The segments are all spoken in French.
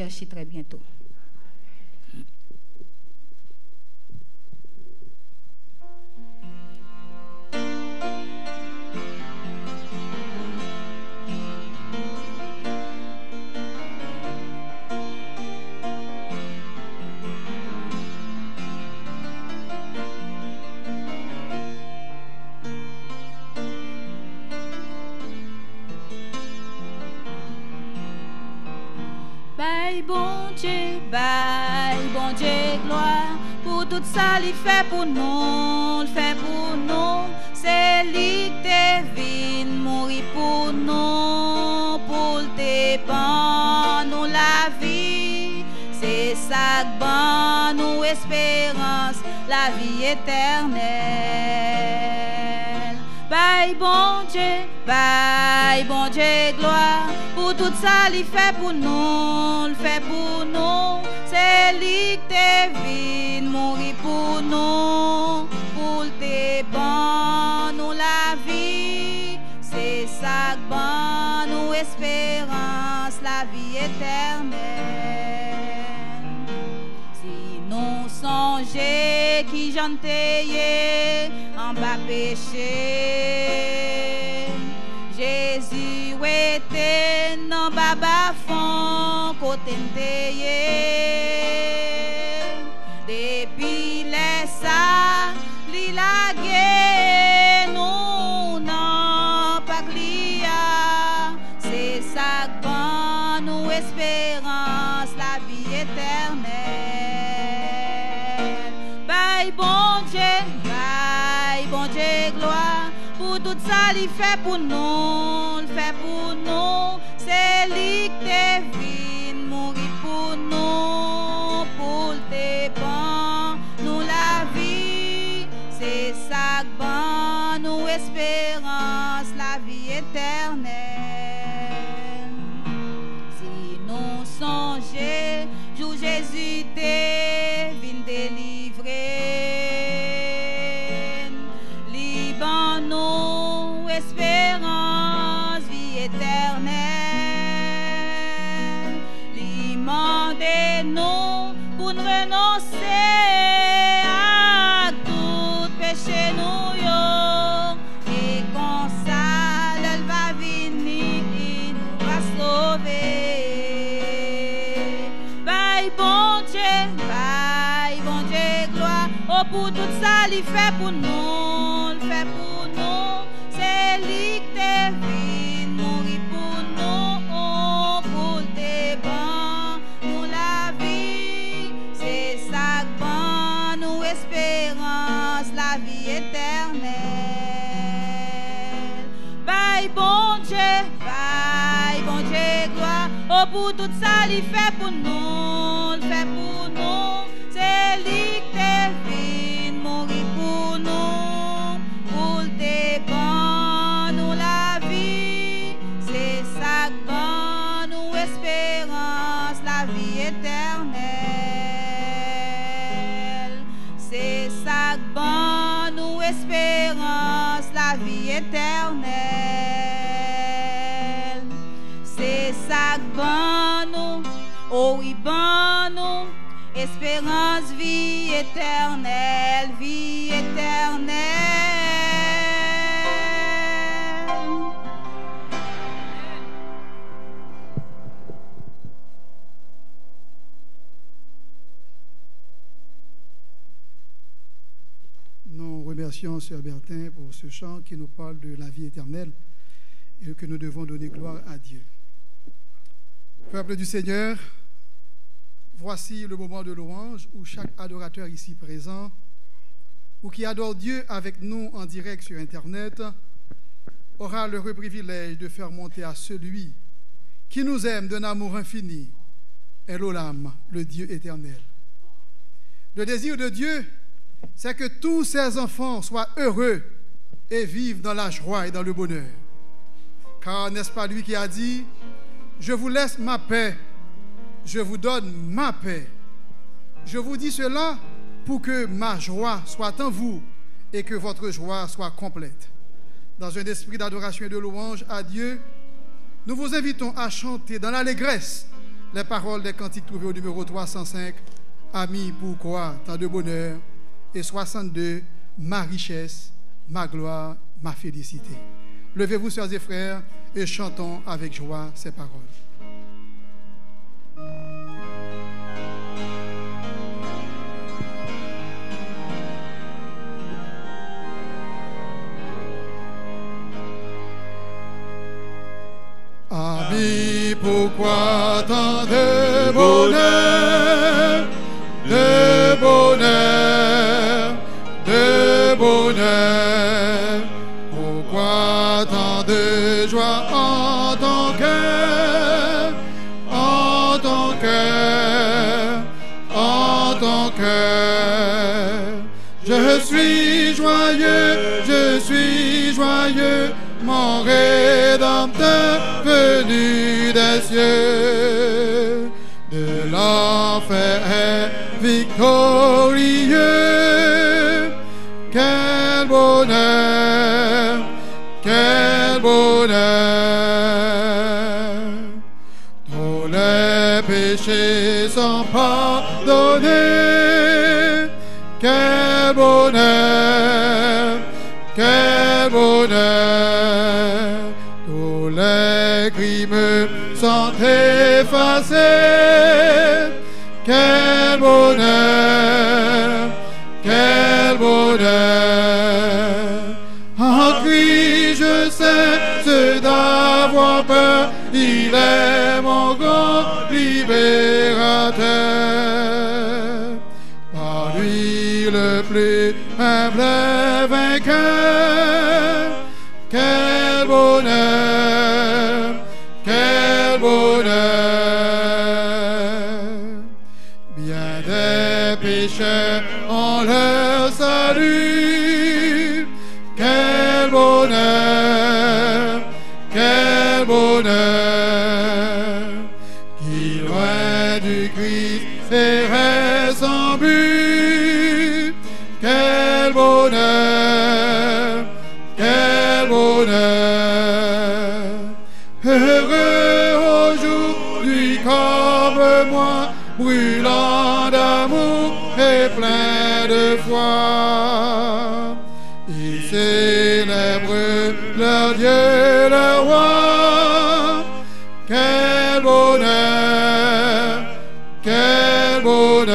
Merci très bientôt. Bye, bon Dieu, gloire, pour tout ça, il fait pour nous, c'est lui qui vient mourir pour nous, pour te ban nous la vie, c'est ça que ban nous espérance, la vie éternelle. Bye, bon Dieu, gloire, pour tout ça, il fait pour nous, c'est lui qui vient mourir pour nous, pour te ban nous la vie, c'est ça que ban nous espérance, la vie éternelle. Si nous songeons qui j'en t'ayé en bas péché, Jésus était dans baba fond côté depuis les ça li la nous non pas clia, c'est ça que nous espérance, la vie éternelle. Bye bon Dieu, gloire, pour tout ça il fait pour nous, c'est lui qui vient mourir pour nous, pour te ban nous la vie, c'est ça que ban nous espérance, la vie éternelle. Si nous songeons, jour Jésus te vient délivrer, liban nous espérance, vie éternelle, demandez-nous pour nous renoncer à tout péché nous yo, et comme ça elle va venir et nous va sauver. Bye bon Dieu, gloire, oh pour tout ça il fait pour nous, c'est lui qui te vient mourir pour nous, pour te ban nous la vie, c'est ça que ban nous espérance, la vie éternelle. Bye bon Dieu, gloire, oh pour tout ça il fait pour nous, c'est lui qui te vient mourir pour nous, pour te ban nous la vie, c'est ça que ban nous espérance, la vie éternelle, c'est ça que ban nous espérance, la vie éternelle, c'est ça que ban nous, oh oui ban nous espérance, vie éternelle, vie éternelle. Nous remercions Sœur Bertin pour ce chant qui nous parle de la vie éternelle et que nous devons donner gloire à Dieu. Peuple du Seigneur, voici le moment de louange où chaque adorateur ici présent ou qui adore Dieu avec nous en direct sur Internet aura le privilège de faire monter à celui qui nous aime d'un amour infini, Elohim, le Dieu éternel. Le désir de Dieu, c'est que tous ses enfants soient heureux et vivent dans la joie et dans le bonheur. Car n'est-ce pas lui qui a dit « Je vous laisse ma paix, je vous donne ma paix. Je vous dis cela pour que ma joie soit en vous et que votre joie soit complète. » Dans un esprit d'adoration et de louange à Dieu, nous vous invitons à chanter dans l'allégresse les paroles des cantiques trouvées au numéro 305, Ami, pourquoi tant de bonheur, et 62, ma richesse, ma gloire, ma félicité. Levez-vous, sœurs et frères, et chantons avec joie ces paroles. Ami, pourquoi tant de bonheur, de bonheur, de bonheur? Pourquoi tant de joie en ton cœur, en ton cœur, en ton cœur? Je suis joyeux, mon Rédempteur venu des cieux, de l'enfer victorieux. Quel bonheur, quel bonheur! Tous les péchés sont pardonnés. Quel bonheur, quel bonheur! Tous les crimes sont effacés. Quel bonheur, quel bonheur! En Christ je cesse d'avoir peur, il est mon grand libérateur. Par lui le plus humble vainqueur. Quel bonheur, quel bonheur! Bien des pécheurs ont leur salut. Quel bonheur, quel bonheur! Qui loin du Christ serait son but. Quel bonheur, quel bonheur! Heureux aujourd'hui comme moi, brûlant d'amour et plein de foi. Ils célèbrent leur Dieu, leur roi. Quel bonheur, quel bonheur!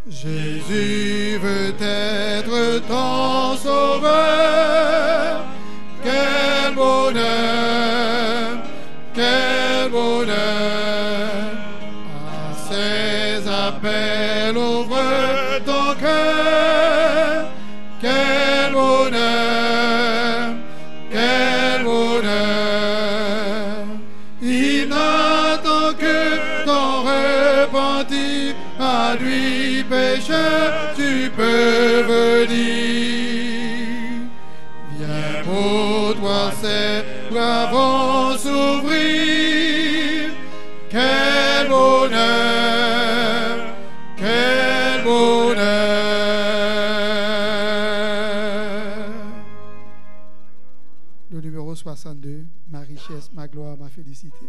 Jésus veut être ton sauveur. Quel bonheur, quel bonheur! À ses appels ouvre ton cœur. Quel bonheur, quel bonheur! Il n'attend que ton repentir. À lui, pécheur, tu peux venir. Viens pour toi, ses bras vont s'ouvrir. Quel bonheur, quel bonheur! Le numéro 62, ma richesse, ma gloire, ma félicité.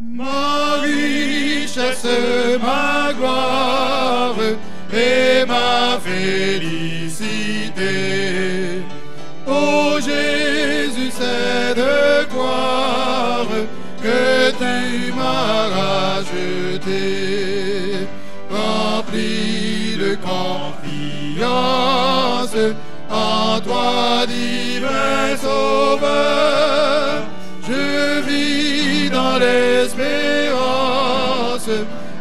Ma richesse, ma gloire et ma félicité. Oh Jésus, c'est de croire que tu m'as racheté, rempli de confiance en toi, divin Sauveur. Je vis dans l'espérance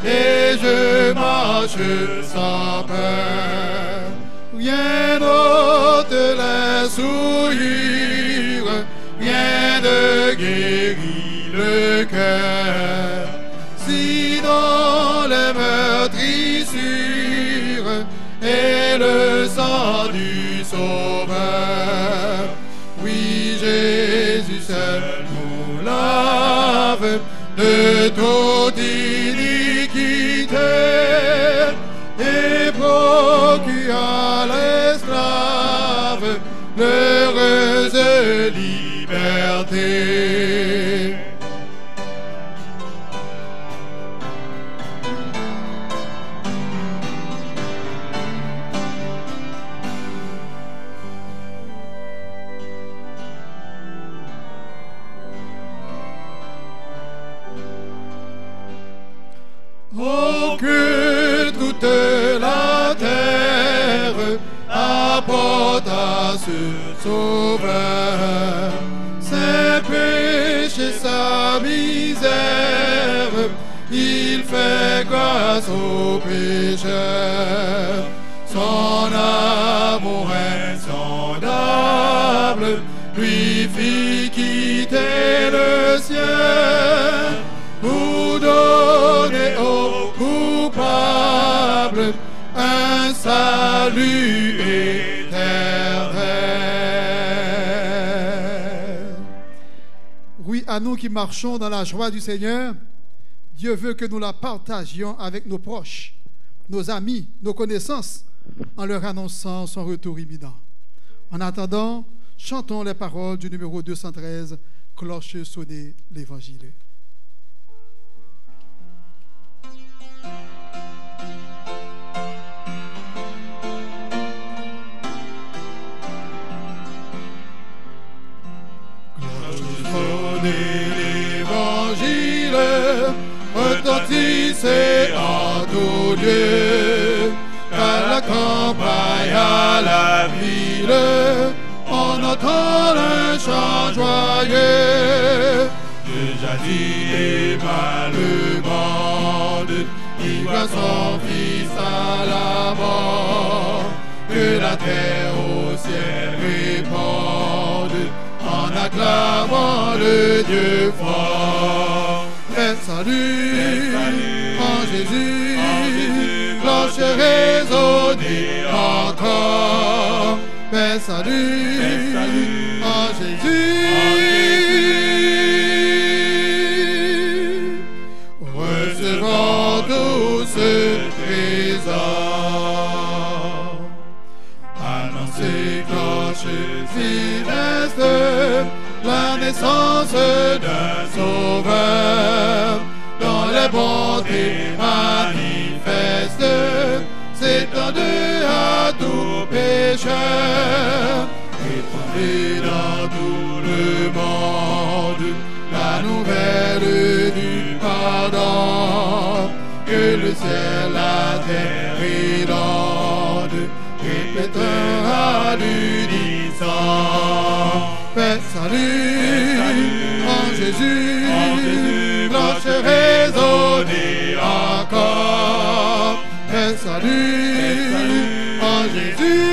et je marche sans peur. Rien n'ôte la souillure, rien de guéri. le cœur. Si dans les meurtrissures et le sang du Sauveur, oui, Jésus seul nous lave de toute iniquité et procure à l'esclave l'heureuse liberté. Oh, que toute la terre apporte à ce Sauveur ses péchés, sa misère, il fait grâce aux pécheurs. Son amour insondable lui fit quitter le ciel pour donner aux coupables un salut éternel. Oui, à nous qui marchons dans la joie du Seigneur, Dieu veut que nous la partagions avec nos proches, nos amis, nos connaissances, en leur annonçant son retour imminent. En attendant, chantons les paroles du numéro 213, Cloche sonnée, l'Évangile. L'Évangile retentissait en tout lieu, à la campagne, à la ville, on entend un chant joyeux. De jadis aima le monde, il voit son fils à la mort, que la terre au ciel réponde en acclamant le Dieu fort. Et salut, en Jésus, cloche résonnée encore. Et salut, en Jésus, recevons tout ce trésor. Annoncez cloche funeste la naissance d'un Sauveur, dont les bontés manifestes s'étendent à tout pécheur. Répandez dans tout le monde la nouvelle du pardon, que le ciel, la terre inonde, répétant à l'unisson. Faites salut, en Jésus, cloche résonnée encore. Faites salut, en Jésus,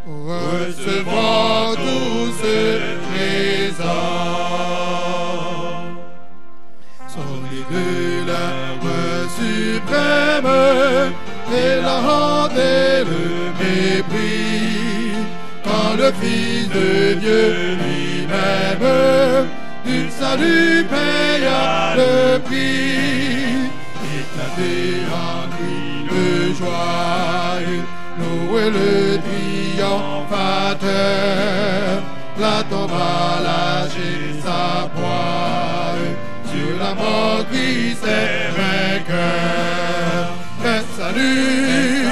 recevons tout ce trésor. Sonnez de l'arbre suprême et la honte et le mépris, quand le Fils de Dieu lui-même du salut paya le prix. Éclatez en cris de joie, louez le triomphateur. La tombe a lâché sa proie, sur la mort Christ est vainqueur. Faites salut,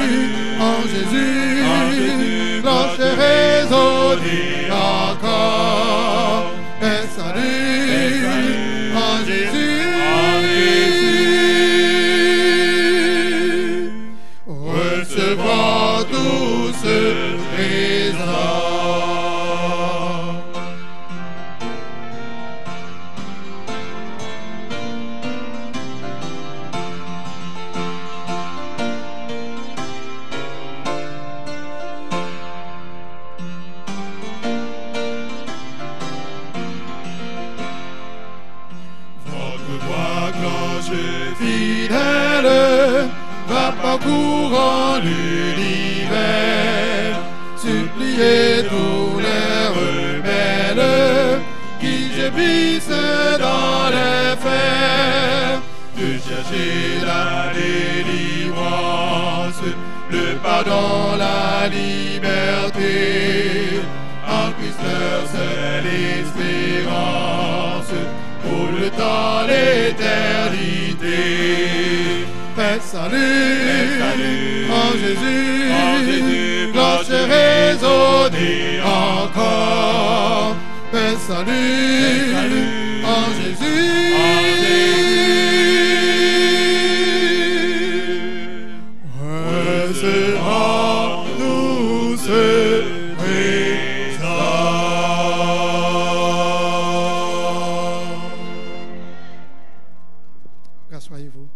en Jésus, cloche résonnée encore. Faites salut, en Jésus, recevons tout ce trésor. parcourant l'univers, supplier tous les rebelles qui gémissent dans les fers, de chercher la délivrance, le pardon, la liberté, en Christ leur seule espérance, pour le temps, l'éternité. Faites salut, en Jésus, cloche résonnez encore. Faites salut, en Jésus, recevons-nous ce présent. Rassoyez-vous.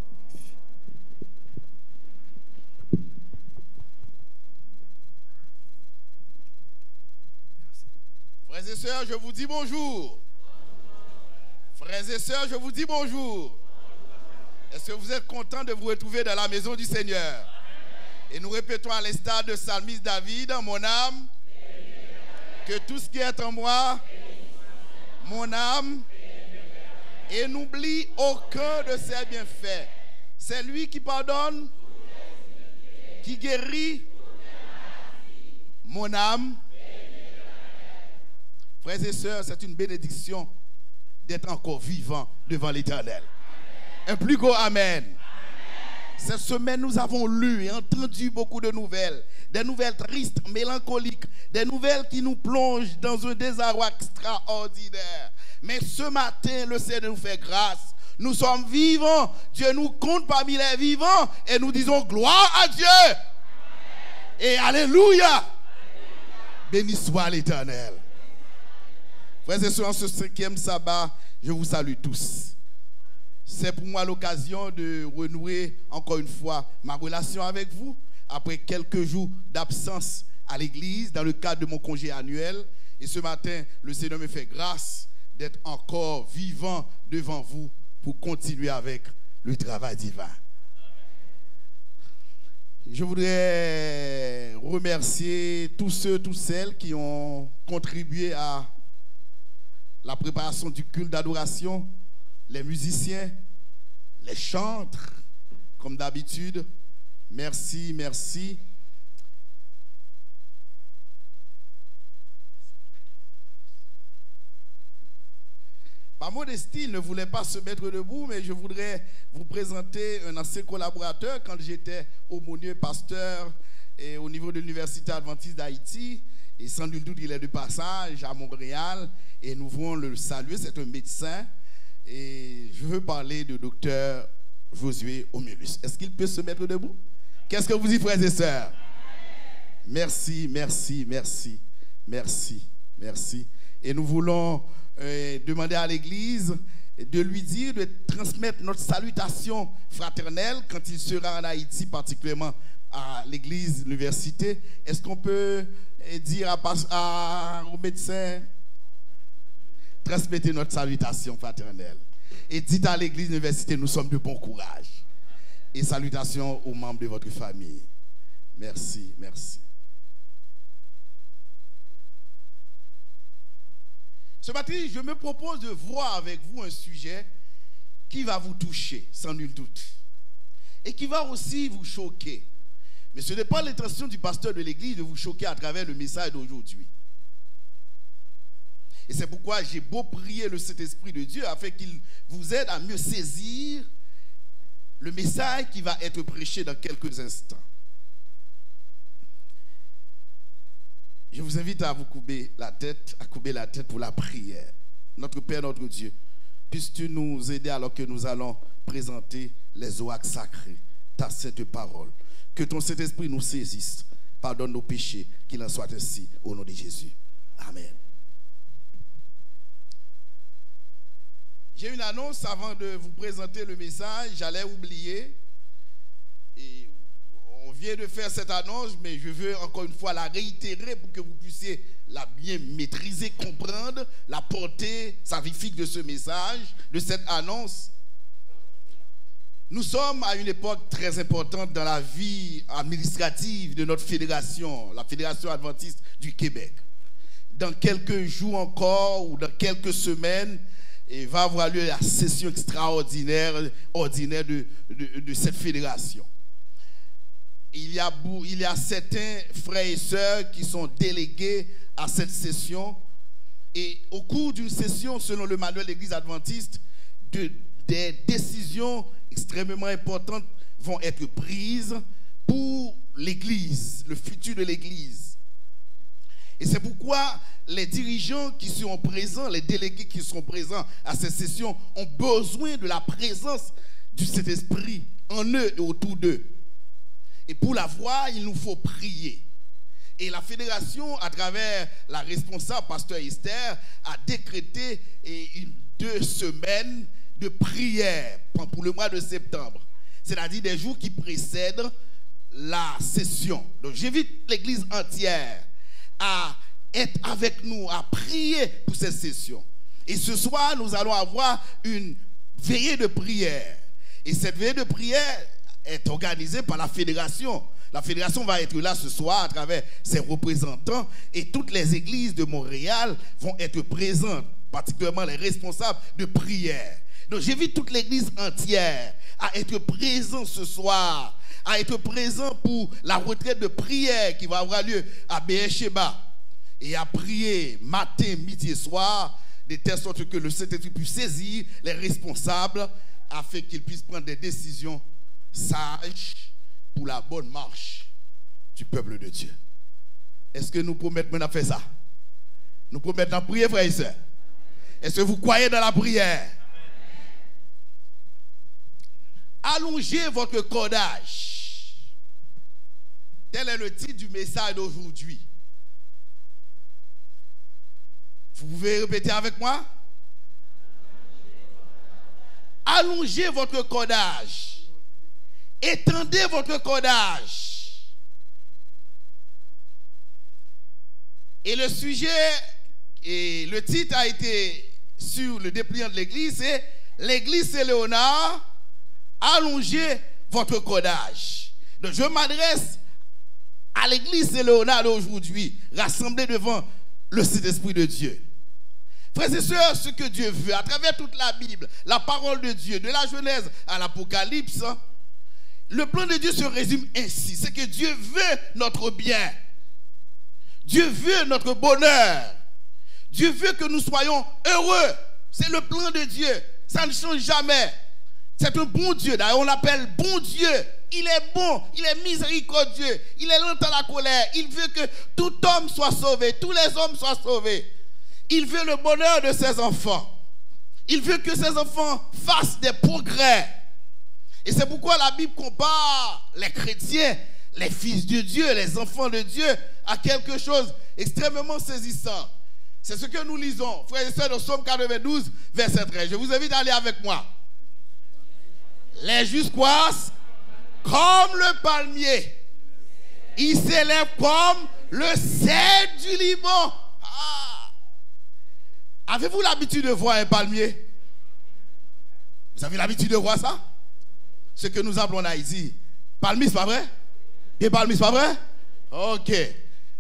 Frères et sœurs, je vous dis bonjour. Frères et sœurs, je vous dis bonjour. Est-ce que vous êtes contents de vous retrouver dans la maison du Seigneur? Et nous répétons à l'instar de Psalmiste David, mon âme, que tout ce qui est en moi, mon âme, et n'oublie aucun de ses bienfaits. C'est lui qui pardonne, qui guérit mon âme. Frères et sœurs, c'est une bénédiction d'être encore vivant devant l'Éternel. Un plus gros Amen. Cette semaine, nous avons lu et entendu beaucoup de nouvelles. Des nouvelles tristes, mélancoliques. Des nouvelles qui nous plongent dans un désarroi extraordinaire. Mais ce matin, le Seigneur nous fait grâce. Nous sommes vivants. Dieu nous compte parmi les vivants. Et nous disons gloire à Dieu. Et alléluia. Béni soit l'Éternel. Frères et sœurs, en ce 5e sabbat, je vous salue tous. C'est pour moi l'occasion de renouer encore une fois ma relation avec vous après quelques jours d'absence à l'église dans le cadre de mon congé annuel. Et ce matin, le Seigneur me fait grâce d'être encore vivant devant vous pour continuer avec le travail divin. Je voudrais remercier tous ceux, toutes celles qui ont contribué à la préparation du culte d'adoration, les musiciens, les chantres, comme d'habitude. Merci, merci. Par modestie, il ne voulait pas se mettre debout, mais je voudrais vous présenter un ancien collaborateur quand j'étais aumônier pasteur et au niveau de l'Université adventiste d'Haïti. Et sans nul doute, il est de passage à Montréal et nous voulons le saluer. C'est un médecin et je veux parler de docteur Josué Omulus. Est-ce qu'il peut se mettre debout? Qu'est-ce que vous dites, frères et sœurs? Merci, merci, merci, merci, merci. Et nous voulons demander à l'Église de lui dire de transmettre notre salutation fraternelle quand il sera en Haïti, particulièrement à l'Église, l'université. Est-ce qu'on peut dire au médecin, transmettez notre salutation fraternelle. Et dites à l'Église, l'université, nous sommes de bon courage. Et salutations aux membres de votre famille. Merci, merci. Ce matin, je me propose de voir avec vous un sujet qui va vous toucher, sans nul doute. Et qui va aussi vous choquer. Mais ce n'est pas l'intention du pasteur de l'église de vous choquer à travers le message d'aujourd'hui. Et c'est pourquoi j'ai beau prier le Saint-Esprit de Dieu afin qu'il vous aide à mieux saisir le message qui va être prêché dans quelques instants. Je vous invite à vous couper la tête pour la prière. Notre Père, notre Dieu, puisses-tu nous aider alors que nous allons présenter les oacs sacrés, ta sainte parole. Que ton Saint-Esprit nous saisisse, pardonne nos péchés, qu'il en soit ainsi au nom de Jésus. Amen. J'ai une annonce avant de vous présenter le message, j'allais oublier. Et on vient de faire cette annonce, mais je veux encore une fois la réitérer pour que vous puissiez la bien maîtriser, comprendre la portée salvifique de ce message, de cette annonce. Nous sommes à une époque très importante dans la vie administrative de notre fédération, la Fédération adventiste du Québec. Dans quelques jours encore ou dans quelques semaines, il va avoir lieu la session extraordinaire de cette fédération. Il y a certains frères et sœurs qui sont délégués à cette session. Et au cours d'une session, selon le manuel de l'Église adventiste, des décisions extrêmement importantes vont être prises pour l'Église, le futur de l'Église. Et c'est pourquoi les dirigeants qui sont présents, les délégués qui sont présents à cette session ont besoin de la présence du Saint-Esprit en eux et autour d'eux. Et pour l'avoir, il nous faut prier. Et la fédération, à travers la responsable, pasteur Esther, a décrété 2 semaines de prière pour le mois de septembre. C'est-à-dire des jours qui précèdent la session. Donc j'invite l'Église entière à être avec nous, à prier pour cette session. Et ce soir, nous allons avoir une veillée de prière. Et cette veillée de prière est organisée par la fédération. La fédération va être là ce soir à travers ses représentants et toutes les églises de Montréal vont être présentes, particulièrement les responsables de prière. Donc j'invite toute l'église entière à être présent ce soir, à être présent pour la retraite de prière qui va avoir lieu à Beersheba et à prier matin, midi et soir, de telle sorte que le Saint-Esprit puisse saisir les responsables afin qu'ils puissent prendre des décisions sages pour la bonne marche du peuple de Dieu. Est-ce que nous promettons maintenant de faire ça? Nous promettons de prier, frères et sœurs? Est-ce que vous croyez dans la prière? Allongez votre cordage. Tel est le titre du message d'aujourd'hui. Vous pouvez répéter avec moi? Allongez votre cordage. Étendez votre cordage. Et le sujet et le titre a été sur le dépliant de l'église, c'est l'église Saint-Léonard, allongez votre cordage. Donc je m'adresse à l'église Saint-Léonard aujourd'hui, rassemblée devant le Saint-Esprit de Dieu. Frères et sœurs, ce que Dieu veut, à travers toute la Bible, la parole de Dieu, de la Genèse à l'Apocalypse, le plan de Dieu se résume ainsi. C'est que Dieu veut notre bien. Dieu veut notre bonheur. Dieu veut que nous soyons heureux. C'est le plan de Dieu. Ça ne change jamais. C'est un bon Dieu. D'ailleurs, on l'appelle bon Dieu. Il est bon. Il est miséricordieux. Il est lent à la colère. Il veut que tout homme soit sauvé. Tous les hommes soient sauvés. Il veut le bonheur de ses enfants. Il veut que ses enfants fassent des progrès. Et c'est pourquoi la Bible compare les chrétiens, les fils de Dieu, les enfants de Dieu, à quelque chose extrêmement saisissant. C'est ce que nous lisons, frères et sœurs, dans Psaume 92, verset 13. Je vous invite à aller avec moi. Les justes croissent comme le palmier. Ils s'élèvent comme le cèdre du Liban. Ah. Avez-vous l'habitude de voir un palmier? Vous avez l'habitude de voir ça? Ce que nous appelons en Haïti, palmier, c'est pas vrai? Et palmier, c'est pas vrai? Ok.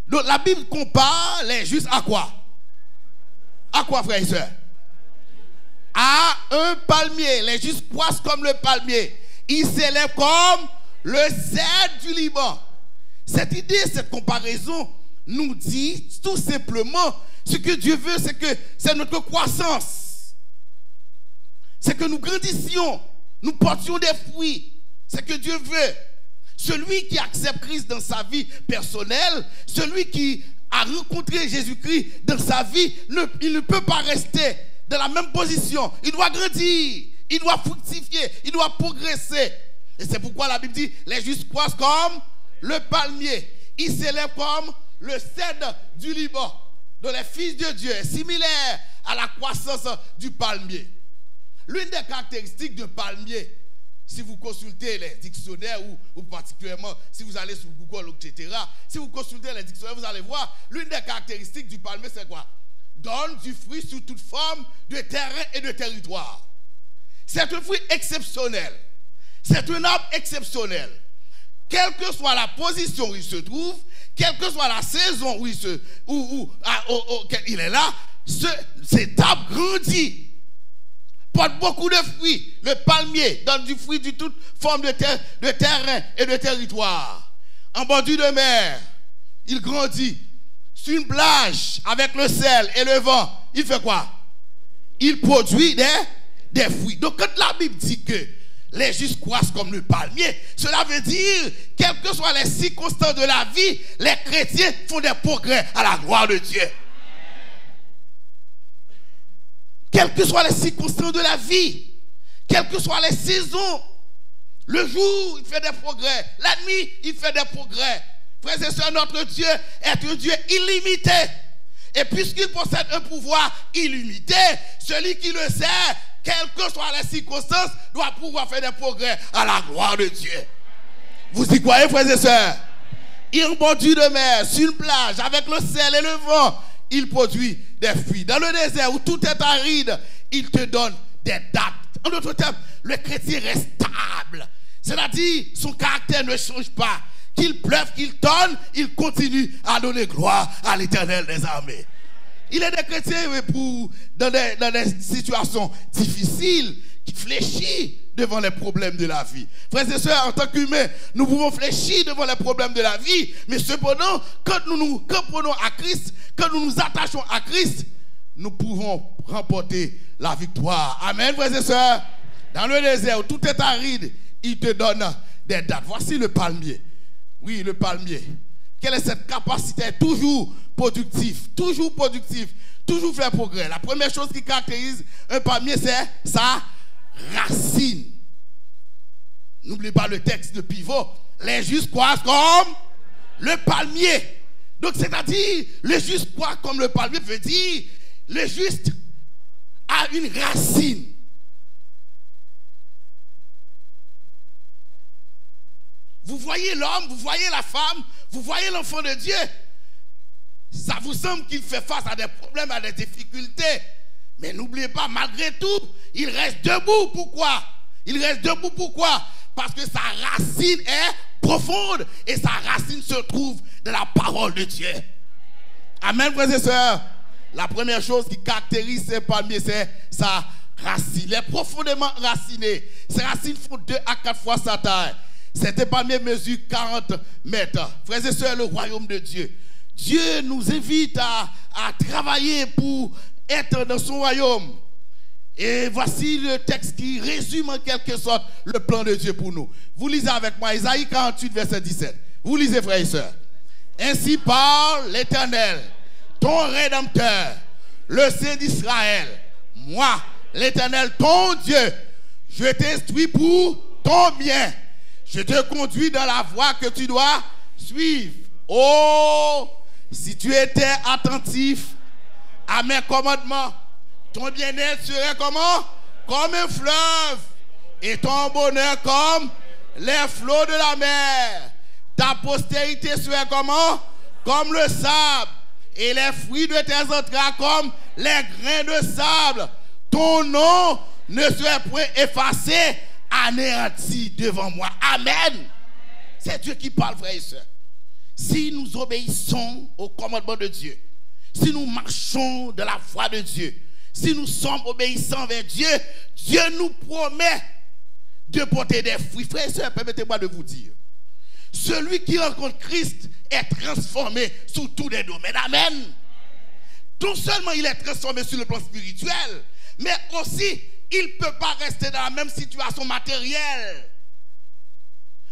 Donc la Bible compare les justes à quoi? À quoi, frères et sœurs? À un palmier. Les justes croissent comme le palmier. Ils s'élèvent comme le cèdre du Liban. Cette idée, cette comparaison nous dit tout simplement ce que Dieu veut, c'est que c'est notre croissance. C'est que nous grandissions. Nous portions des fruits. C'est que Dieu veut. Celui qui accepte Christ dans sa vie personnelle, celui qui a rencontré Jésus-Christ dans sa vie, il ne peut pas rester dans la même position. Il doit grandir, il doit fructifier, il doit progresser. Et c'est pourquoi la Bible dit, les justes croissent comme le palmier. Ils s'élèvent comme le cèdre du Liban. Donc les fils de Dieu est similaire à la croissance du palmier. L'une des caractéristiques d'un palmier, si vous consultez les dictionnaires ou particulièrement si vous allez sur Google, etc., si vous consultez les dictionnaires, vous allez voir, l'une des caractéristiques du palmier, c'est quoi? Donne du fruit sous toute forme de terrain et de territoire. C'est un fruit exceptionnel. C'est un arbre exceptionnel. Quelle que soit la position où il se trouve, quelle que soit la saison où il est là, cet arbre grandit, porte beaucoup de fruits. Le palmier donne du fruit de toute forme de terrain et de territoire. En bordure de mer, il grandit. Sur une plage, avec le sel et le vent, il fait quoi? Il produit des fruits. Donc quand la Bible dit que les justes croissent comme le palmier, cela veut dire, quelles que soient les circonstances de la vie, les chrétiens font des progrès à la gloire de Dieu. Quelles que soient les circonstances de la vie, quelles que soient les saisons, le jour, il fait des progrès. La nuit, il fait des progrès. Frères et sœurs, notre Dieu est un Dieu illimité. Et puisqu'il possède un pouvoir illimité, celui qui le sait, quelles que soient les circonstances, doit pouvoir faire des progrès à la gloire de Dieu. Vous y croyez, frères et sœurs? Il en bordure de mer, sur une plage, avec le sel et le vent, il produit des fruits. Dans le désert où tout est aride, il te donne des dates. En d'autres termes, le chrétien reste stable. C'est-à-dire, son caractère ne change pas. Qu'il pleuve, qu'il tonne, il continue à donner gloire à l'Éternel des armées. Il est des chrétiens dans des situations difficiles qui fléchissent devant les problèmes de la vie. Frères et sœurs, en tant qu'humains, nous pouvons fléchir devant les problèmes de la vie, mais cependant, quand nous prenons à Christ, quand nous nous attachons à Christ, nous pouvons remporter la victoire. Amen, frères et sœurs. Dans le désert où tout est aride, il te donne des dates. Voici le palmier. Oui, le palmier. Quelle est cette capacité? Toujours productif, toujours faire progrès. La première chose qui caractérise un palmier, c'est sa racine. N'oubliez pas le texte de pivot. Les justes croissent comme le palmier. Donc, c'est-à-dire, le juste croît comme le palmier veut dire, le juste a une racine. Vous voyez l'homme, vous voyez la femme, vous voyez l'enfant de Dieu. Ça vous semble qu'il fait face à des problèmes, à des difficultés. Mais n'oubliez pas, malgré tout, il reste debout. Pourquoi? Il reste debout pourquoi? Parce que sa racine est profonde et sa racine se trouve dans la parole de Dieu. Amen, frères et sœurs. La première chose qui caractérise ces palmiers, c'est sa racine. Il est profondément raciné. Ses racines font 2 à 4 fois sa taille. Cet palmier mesure 40 mètres. Frères et sœurs, le royaume de Dieu. Dieu nous invite à travailler pour être dans son royaume. Et voici le texte qui résume en quelque sorte le plan de Dieu pour nous. Vous lisez avec moi Isaïe 48, verset 17. Vous lisez, frères et sœurs. Ainsi parle l'Éternel, ton Rédempteur, le Saint d'Israël. Moi, l'Éternel, ton Dieu, je t'instruis pour ton bien. Je te conduis dans la voie que tu dois suivre. Oh, si tu étais attentif à mes commandements, ton bien-être serait comment? Comme un fleuve. Et ton bonheur comme les flots de la mer. Ta postérité serait comment? Comme le sable. Et les fruits de tes entrailles comme les grains de sable. Ton nom ne serait point effacé, anéanti devant moi. Amen. C'est Dieu qui parle, frères et sœurs. Si nous obéissons au commandement de Dieu, si nous marchons de la voie de Dieu, si nous sommes obéissants vers Dieu, Dieu nous promet de porter des fruits. Frères et sœurs, permettez-moi de vous dire, celui qui rencontre Christ est transformé sur tous les domaines. Amen. Non seulement il est transformé sur le plan spirituel, mais aussi il ne peut pas rester dans la même situation matérielle.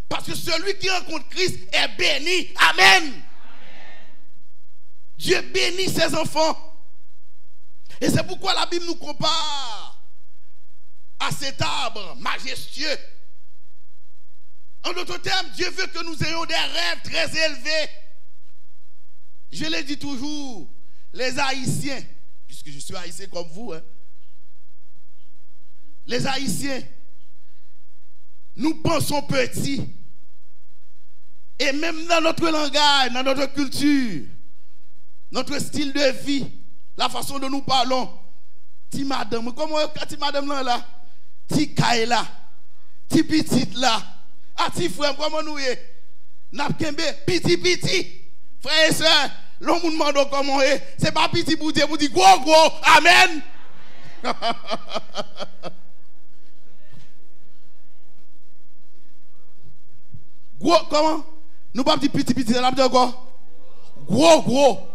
Parce que celui qui rencontre Christ est béni. Amen. Dieu bénit ses enfants. Et c'est pourquoi la Bible nous compare à cet arbre majestueux. En d'autres termes, Dieu veut que nous ayons des rêves très élevés. Je l'ai dit toujours, les Haïtiens, puisque je suis haïtien comme vous, les Haïtiens, nous pensons petit. Et même dans notre langage, dans notre culture, notre style de vie, la façon dont nous parlons, ti madame, comment ti madame là, ti kaila, petit là. Ah, petit frère, comment nous est? N'a pas petit. Frère et soeur, l'homme nous demande comment est. C'est pas petit pour dire gros. Amen. Gros, comment? Nous pas dire petit, là, quoi? Gros.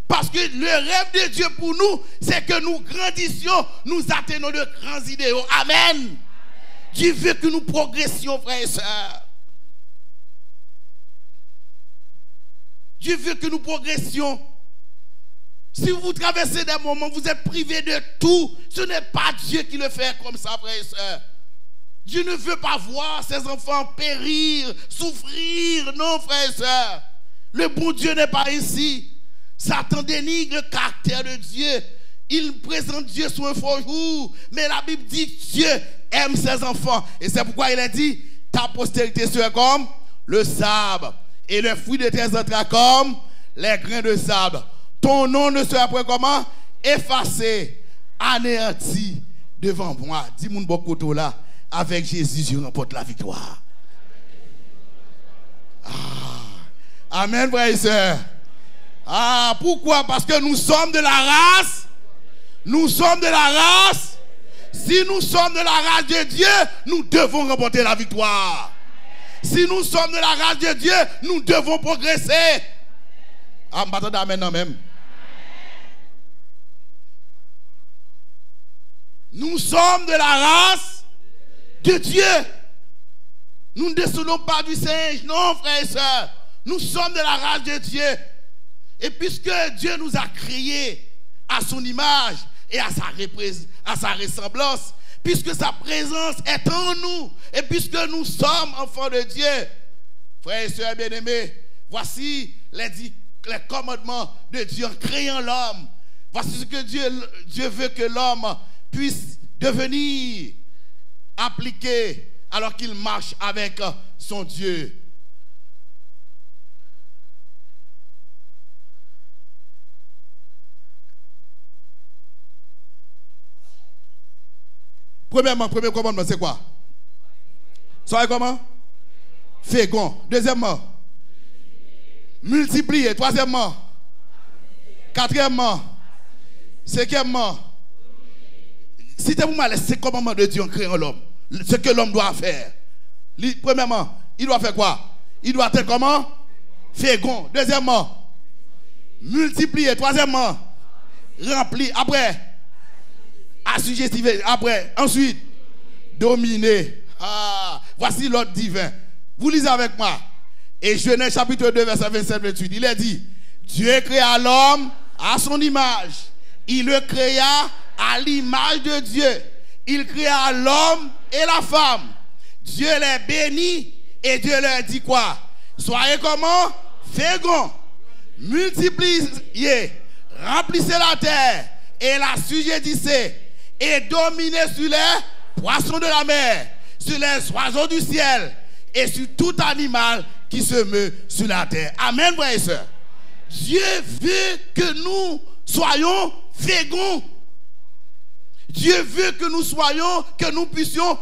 Parce que le rêve de Dieu pour nous, c'est que nous grandissions, nous atteignons de grands idéaux. Amen. Dieu veut que nous progressions, frères et sœurs. Dieu veut que nous progressions. Si vous traversez des moments, vous êtes privés de tout. Ce n'est pas Dieu qui le fait comme ça, frères et sœurs. Dieu ne veut pas voir ses enfants périr, souffrir. Non, frères et sœurs. Le bon Dieu n'est pas ici. Satan dénigre le caractère de Dieu. Il présente Dieu sous un faux jour. Mais la Bible dit que Dieu aime ses enfants. Et c'est pourquoi il a dit, ta postérité sera comme le sable. Et le fruit de tes entrailles comme les grains de sable. Ton nom ne sera pas comment? Effacé, anéanti devant moi. Dis-moi beaucoup là. Avec Jésus, je remporte la victoire. Amen, frères et sœurs. Pourquoi? Parce que nous sommes de la race. Nous sommes de la race. Si nous sommes de la race de Dieu, nous devons remporter la victoire. Si nous sommes de la race de Dieu, nous devons progresser. Amen, même. Nous sommes de la race de Dieu. Nous ne descendons pas du singe. Non, frères et sœurs. Nous sommes de la race de Dieu. Et puisque Dieu nous a créés à son image et à sa ressemblance, puisque sa présence est en nous, et puisque nous sommes enfants de Dieu, frères et sœurs bien-aimés, voici les commandements de Dieu en créant l'homme. Voici ce que Dieu veut que l'homme puisse devenir appliqué alors qu'il marche avec son Dieu. Premièrement, premier commandement, c'est quoi? Soyez comment? Fécond. Deuxièmement, multiplier. Troisièmement, quatrièmement, cinquièmement, citez-vous mal les 5 commandements de Dieu en créant l'homme. Ce que l'homme doit faire. Premièrement, il doit faire quoi? Il doit être comment? Fécond. Deuxièmement, multiplier. Troisièmement, remplir. Après, assujettiver. Après, ensuite, dominer. Voici l'ordre divin. Vous lisez avec moi. Et Genèse chapitre 2, verset 27-28. Il est dit, Dieu créa l'homme à son image. Il le créa à l'image de Dieu. Il créa l'homme et la femme. Dieu les bénit et Dieu leur dit quoi? Soyez comment? Féconds. Multipliez. Remplissez la terre et la sujettissez. Et dominez sur les poissons de la mer, sur les oiseaux du ciel et sur tout animal qui se meut sur la terre. Amen, frères et sœurs. Dieu veut que nous soyons féconds. Dieu veut que nous soyons, que nous puissions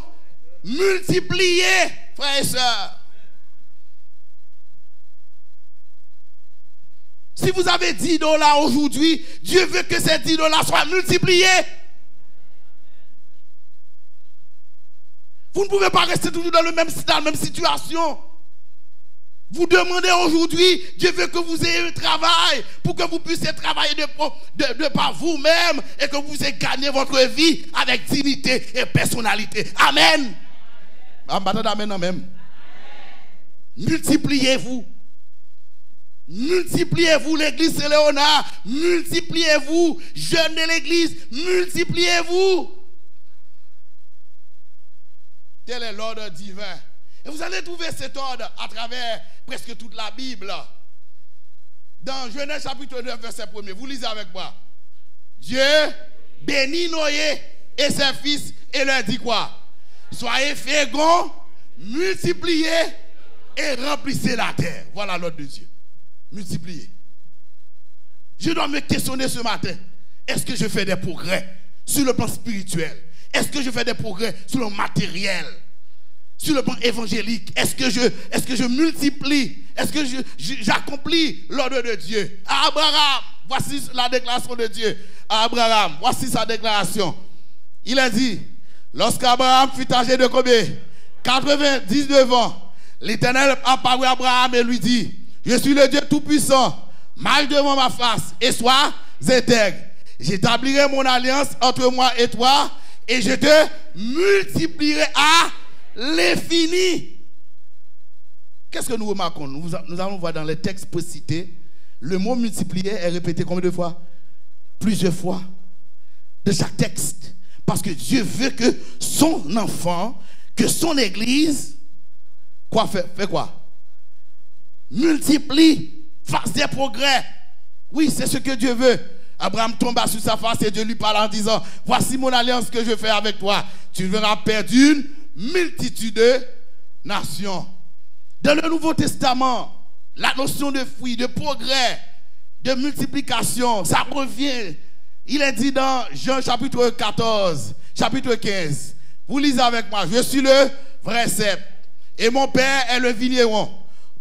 multiplier, frères et sœurs. Si vous avez 10 $ aujourd'hui, Dieu veut que ces 10 $ soient multipliés. Vous ne pouvez pas rester toujours dans la même situation. Vous demandez aujourd'hui, Dieu veut que vous ayez un travail pour que vous puissiez travailler de par vous-même et que vous puissiez gagner votre vie avec dignité et personnalité. Amen. Amen, amen. Multipliez-vous. Multipliez-vous, l'église Saint-Léonard. Multipliez-vous, jeunes de l'église. Multipliez-vous. Tel est l'ordre divin. Et vous allez trouver cet ordre à travers presque toute la Bible. Dans Genèse chapitre 9, verset 1er. Vous lisez avec moi. Dieu bénit Noé et ses fils et leur dit quoi? Soyez féconds, multipliez et remplissez la terre. Voilà l'ordre de Dieu. Multipliez. Je dois me questionner ce matin. Est-ce que je fais des progrès sur le plan spirituel? Est-ce que je fais des progrès sur le matériel? Sur le plan évangélique? Est-ce que je multiplie? Est-ce que j'accomplis l'ordre de Dieu? Abraham, voici la déclaration de Dieu. Abraham, voici sa déclaration. Il a dit, lorsqu'Abraham fut âgé de combien? 99 ans. L'Éternel apparut à Abraham et lui dit, je suis le Dieu Tout-Puissant. Marche devant ma face et sois intègre. J'établirai mon alliance entre moi et toi et je te multiplierai à l'infini. Qu'est-ce que nous remarquons? Nous allons voir dans les textes précités, le mot multiplier est répété combien de fois? Plusieurs fois de chaque texte. Parce que Dieu veut que son enfant, que son église, quoi fait quoi? Multiplie, fasse des progrès. Oui, c'est ce que Dieu veut. Abraham tomba sur sa face et Dieu lui parle en disant, voici mon alliance que je fais avec toi. Tu verras perdre une multitude de nations. Dans le Nouveau Testament, la notion de fruit, de progrès, de multiplication, ça revient. Il est dit dans Jean chapitre 14, chapitre 15. Vous lisez avec moi. Je suis le vrai cep et mon père est le vigneron.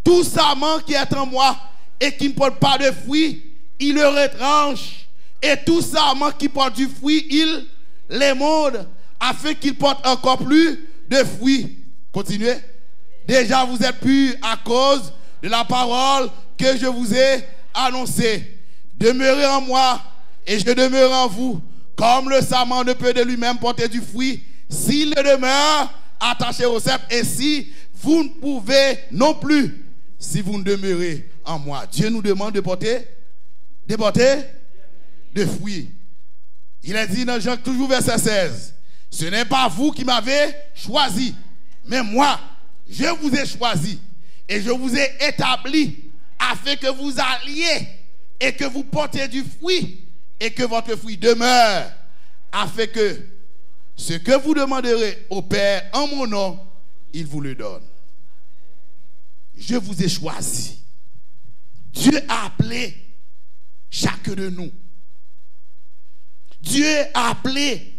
Tout sarment qui est en moi et qui ne porte pas de fruit, il le retranche. Et tout sarment qui porte du fruit, il l'émonde afin qu'il porte encore plus de fruits. Continuez. Déjà vous êtes purs à cause de la parole que je vous ai annoncée. Demeurez en moi et je demeure en vous. Comme le sarment ne peut de lui-même porter du fruit s'il ne demeure attaché au cep, et si vous ne pouvez non plus si vous ne demeurez en moi. Dieu nous demande de porter de fruits. Il est dit dans Jean, toujours verset 16, ce n'est pas vous qui m'avez choisi, mais moi, je vous ai choisi et je vous ai établi afin que vous alliez et que vous portiez du fruit et que votre fruit demeure, afin que ce que vous demanderez au Père en mon nom, il vous le donne. Je vous ai choisi. Dieu a appelé chacun de nous. Dieu a appelé.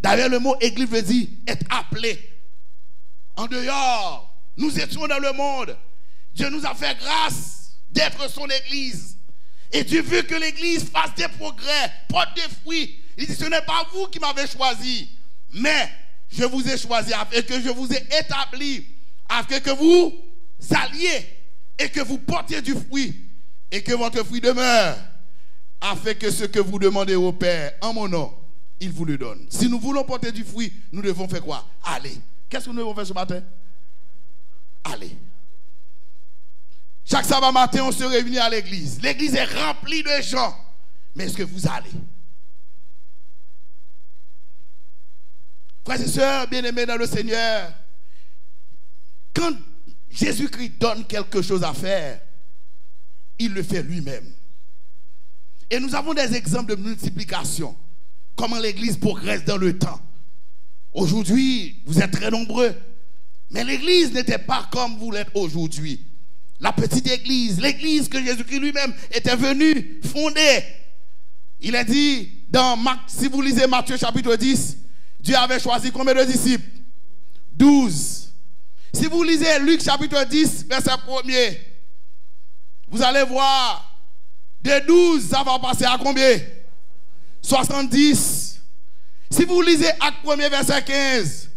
D'ailleurs, le mot église veut dire être appelé. En dehors, nous étions dans le monde. Dieu nous a fait grâce d'être son église. Et Dieu veut que l'église fasse des progrès, porte des fruits. Il dit, ce n'est pas vous qui m'avez choisi, mais je vous ai choisi afin que je vous ai établi, afin que vous alliez et que vous portiez du fruit et que votre fruit demeure, afin que ce que vous demandez au Père en mon nom, il vous le donne. Si nous voulons porter du fruit, nous devons faire quoi? Aller. Qu'est-ce que nous devons faire ce matin? Aller. Chaque sabbat matin, on se réunit à l'église. L'église est remplie de gens. Mais est-ce que vous allez? Frères et sœurs, bien-aimés dans le Seigneur, quand Jésus-Christ donne quelque chose à faire, il le fait lui-même. Et nous avons des exemples de multiplication. Comment l'église progresse dans le temps. Aujourd'hui, vous êtes très nombreux. Mais l'église n'était pas comme vous l'êtes aujourd'hui. La petite église, l'église que Jésus-Christ lui-même était venu fonder. Il a dit dans Marc, si vous lisez Matthieu chapitre 10, Dieu avait choisi combien de disciples? 12. Si vous lisez Luc chapitre 10, verset 1er, vous allez voir, de 12, ça va passer à combien? 70. Si vous lisez Acte 1er, verset 15,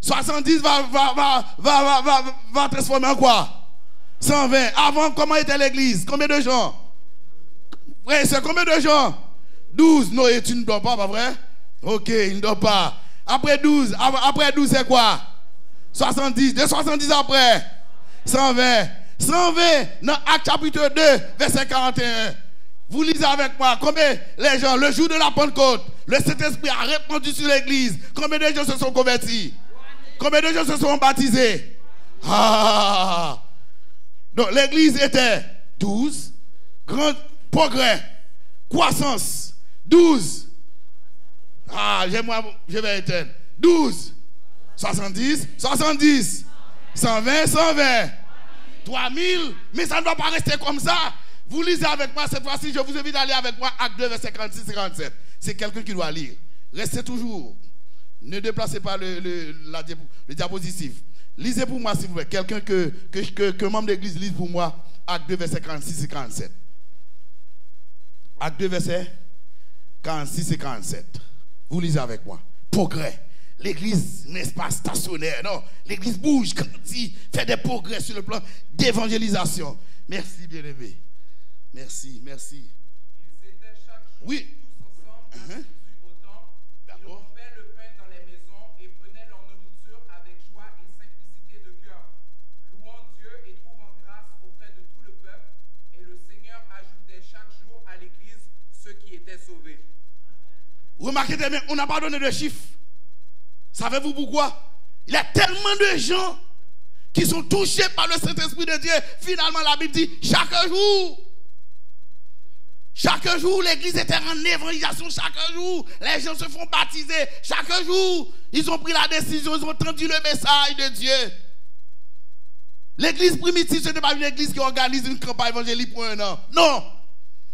70 va transformer en quoi? 120. Avant, comment était l'église? Combien de gens? Ouais, c'est combien de gens? 12. Non, et tu ne dors pas, pas vrai? Ok, il ne dort pas. Après 12, c'est quoi? 70. De 70 après? 120. 120 dans Acte chapitre 2, verset 41. Vous lisez avec moi, combien les gens, le jour de la Pentecôte, le Saint-Esprit a répandu sur l'église. Combien de gens se sont convertis? Combien de gens se sont baptisés? Ah! Donc l'église était 12, grand progrès, croissance, 12. Ah, je vais éteindre. 12, 70, 70, 120, 120, 3000, mais ça ne doit pas rester comme ça. Vous lisez avec moi cette fois-ci, je vous invite à aller avec moi, Acte 2, verset 46-47. C'est quelqu'un qui doit lire. Restez toujours Ne déplacez pas le diapositive. Lisez pour moi, s'il vous plaît. Quelqu'un que membre d'église lise pour moi. Acte 2, verset 46 et 47. Acte 2, verset 46 et 47. Vous lisez avec moi. Progrès. L'église n'est pas stationnaire, non. L'église bouge, grandit, fait des progrès sur le plan d'évangélisation. Merci, bien-aimé. Merci, merci. Ils étaient chaque jour Oui. tous ensemble assis au temple. Ils rompaient le pain dans les maisons et prenaient leur nourriture avec joie et simplicité de cœur, louant Dieu et trouvant grâce auprès de tout le peuple. Et le Seigneur ajoutait chaque jour à l'église ceux qui étaient sauvés. Remarquez bien, on n'a pas donné de chiffres. Savez-vous pourquoi? Il y a tellement de gens qui sont touchés par le Saint-Esprit de Dieu. Finalement, la Bible dit chaque jour, l'église était en évangélisation. Chaque jour, les gens se font baptiser. Chaque jour, ils ont pris la décision, ils ont entendu le message de Dieu. L'église primitive, ce n'est pas une église qui organise une campagne évangélique pour un an. Non.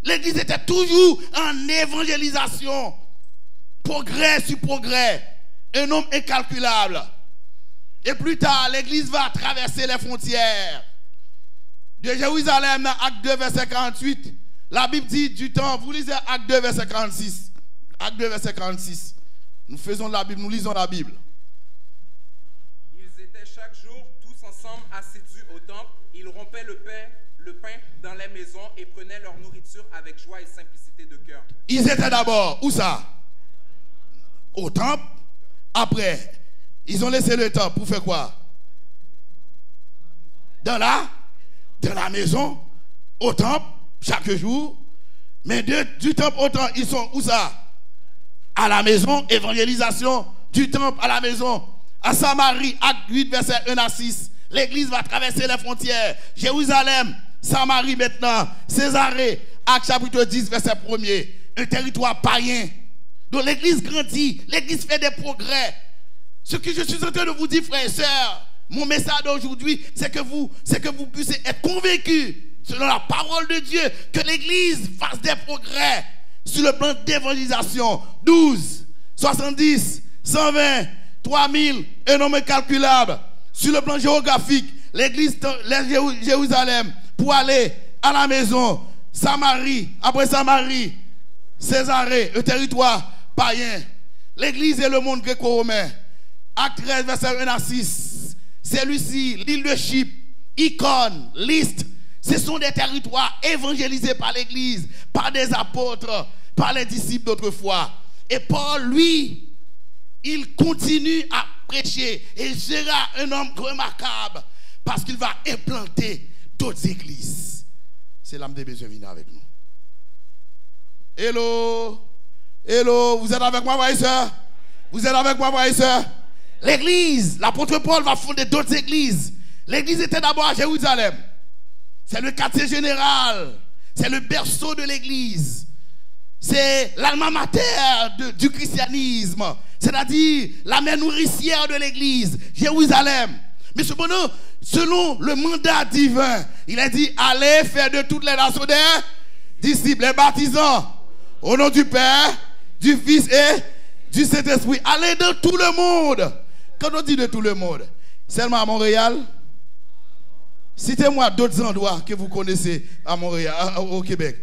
L'église était toujours en évangélisation. Progrès sur progrès. Un nombre incalculable. Et plus tard, l'église va traverser les frontières. De Jérusalem, dans Acte 2, verset 48, la Bible dit du temps, vous lisez Acte 2, verset 46. Acte 2, verset 46. Nous faisons la Bible, nous lisons la Bible. Ils étaient chaque jour tous ensemble assidus au temple. Ils rompaient le pain dans les maisons et prenaient leur nourriture avec joie et simplicité de cœur. Ils étaient d'abord, où ça? Au temple. Après, ils ont laissé le temple pour faire quoi? Dans la maison, au temple, chaque jour. Mais du temple au temple, ils sont où ça? À la maison, évangélisation, du temple à la maison. À Samarie, Acte 8, verset 1 à 6. L'église va traverser les frontières. Jérusalem, Samarie maintenant, Césarée, Acte chapitre 10, verset 1er. Un territoire païen. Donc l'église grandit, l'église fait des progrès. Ce que je suis en train de vous dire, frères et sœurs, mon message d'aujourd'hui, c'est que vous puissiez être convaincus, selon la parole de Dieu, que l'église fasse des progrès sur le plan d'évangélisation. 12, 70, 120, 3000, un nombre incalculable. Sur le plan géographique, l'église, Jérusalem, pour aller à la maison, Samarie, après Samarie, Césarée, le territoire païen. L'église et le monde gréco-romain. Acte 13, verset 1 à 6. Celui-ci, l'île de Chypre, Icône, Lystre, ce sont des territoires évangélisés par l'église, par des apôtres, par les disciples d'autrefois. Et Paul, lui, il continue à prêcher. Et il sera un homme remarquable parce qu'il va implanter d'autres églises. C'est l'âme des besoins venir avec nous. Hello, hello, vous êtes avec moi, frères et sœurs? Vous êtes avec moi, frères et sœurs? L'église, l'apôtre Paul va fonder d'autres églises. L'église était d'abord à Jérusalem. C'est le quartier général. C'est le berceau de l'église. C'est l'alma mater du christianisme. C'est-à-dire la mère nourricière de l'église. Jérusalem. Mais cependant, selon le mandat divin, il a dit, allez faire de toutes les nations des disciples, les baptisants. Au nom du Père, du Fils et du Saint-Esprit. Allez dans tout le monde. Quand on dit de tout le monde, seulement à Montréal? Citez-moi d'autres endroits que vous connaissez à Montréal, au Québec.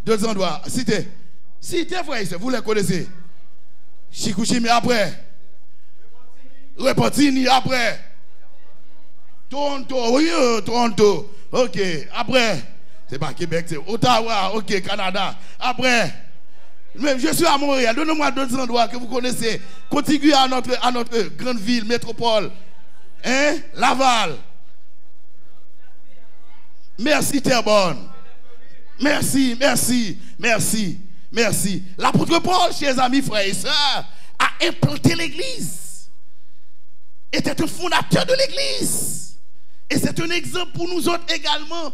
D'autres endroits. Citez, frère, vous les connaissez. Chicoutimi après. Repentigny après. Toronto, oui, Toronto. Ok, après. C'est pas Québec, c'est Ottawa, ok, Canada. Après, même je suis à Montréal. Donnez-moi d'autres endroits que vous connaissez, contigus à notre grande ville, métropole. Hein? Laval. Merci, Terrebonne. Merci, merci, merci, merci. L'apôtre Paul, chers amis, frères et sœurs, a implanté l'église. Était un fondateur de l'église. Et c'est un exemple pour nous autres également.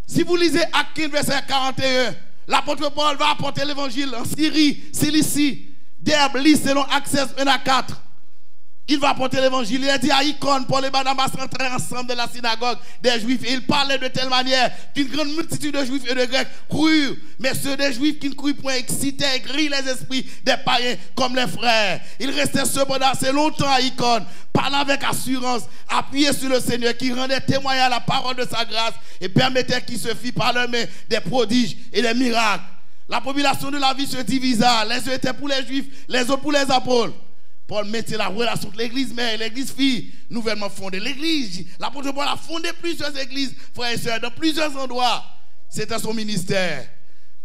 Si vous lisez Acte 15, verset 41, l'apôtre Paul va apporter l'évangile en Syrie, Cilicie, Derbe, Lystre, selon Actes 16, 1 à 4. Il va porter l'évangile. Il a dit à Icône, Paul et Barnabas rentraient ensemble de la synagogue des Juifs. Et il parlait de telle manière qu'une grande multitude de Juifs et de Grecs coururent. Mais ceux des Juifs qui ne coururent point excitaient et grillent les esprits des païens comme les frères. Il restait cependant assez longtemps à Icône, parlant avec assurance, appuyé sur le Seigneur qui rendait témoignage à la parole de sa grâce et permettait qu'il se fît par leurs mains des prodiges et des miracles. La population de la ville se divisa. Les uns étaient pour les Juifs, les autres pour les apôtres. Paul mettait la relation entre l'église mère et l'église fille, nouvellement fondée. L'église, l'apôtre Paul a fondé plusieurs églises, frères et sœurs, dans plusieurs endroits. C'était son ministère.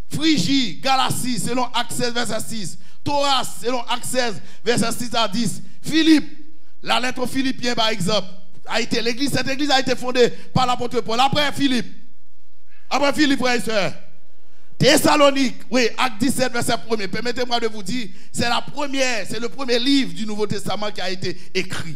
Phrygie, Galatie, selon Actes 16, verset 6. Tauras, selon Actes 16, verset 6 à 10. Philippe, la lettre aux Philippiens, par exemple, cette église a été fondée par l'apôtre Paul. Après Philippe, frères et sœurs. Thessalonique, oui, Acte 17, verset 1er. Permettez-moi de vous dire, c'est le premier livre du Nouveau Testament qui a été écrit.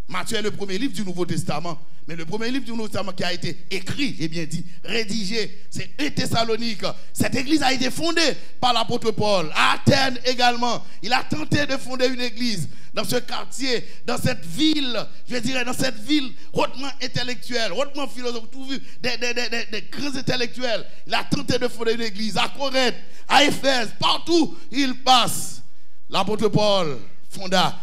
Matthieu est le premier livre du Nouveau Testament. Mais le premier livre du Nouveau Testament qui a été écrit, j'ai bien dit, rédigé, c'est Thessalonique. Cette église a été fondée par l'apôtre Paul. À Athènes également. Il a tenté de fonder une église dans ce quartier, dans cette ville, je dirais dans cette ville hautement intellectuelle, hautement philosophique, tout vu, des grands intellectuels. Il a tenté de fonder une église à Corinthe, à Éphèse, partout il passe. L'apôtre Paul fonda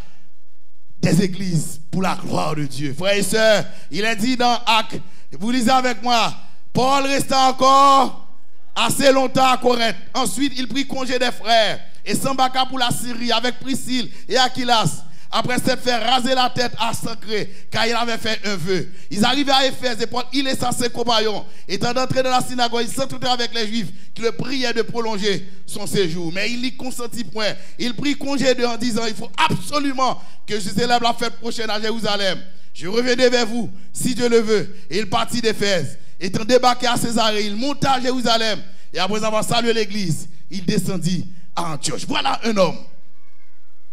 des églises pour la gloire de Dieu. Frères et sœurs, il est dit dans Actes, vous lisez avec moi, Paul resta encore assez longtemps à Corinthe. Ensuite, il prit congé des frères et s'embarqua pour la Syrie avec Priscille et Aquilas. Après s'être fait raser la tête à Sancré, car il avait fait un vœu. Ils arrivaient à Éphèse et Paul, il et ses compagnons, étant d'entrer dans la synagogue, il s'entretenait avec les Juifs qui le priaient de prolonger son séjour. Mais il n'y consentit point. Il prit congé d'eux en disant, il faut absolument que je célèbre la fête prochaine à Jérusalem. Je reviendrai vers vous, si Dieu le veut. Et il partit d'Éphèse. Étant débarqué à Césarée, il monta à Jérusalem. Et après avoir salué l'église, il descendit à Antioche. Voilà un homme.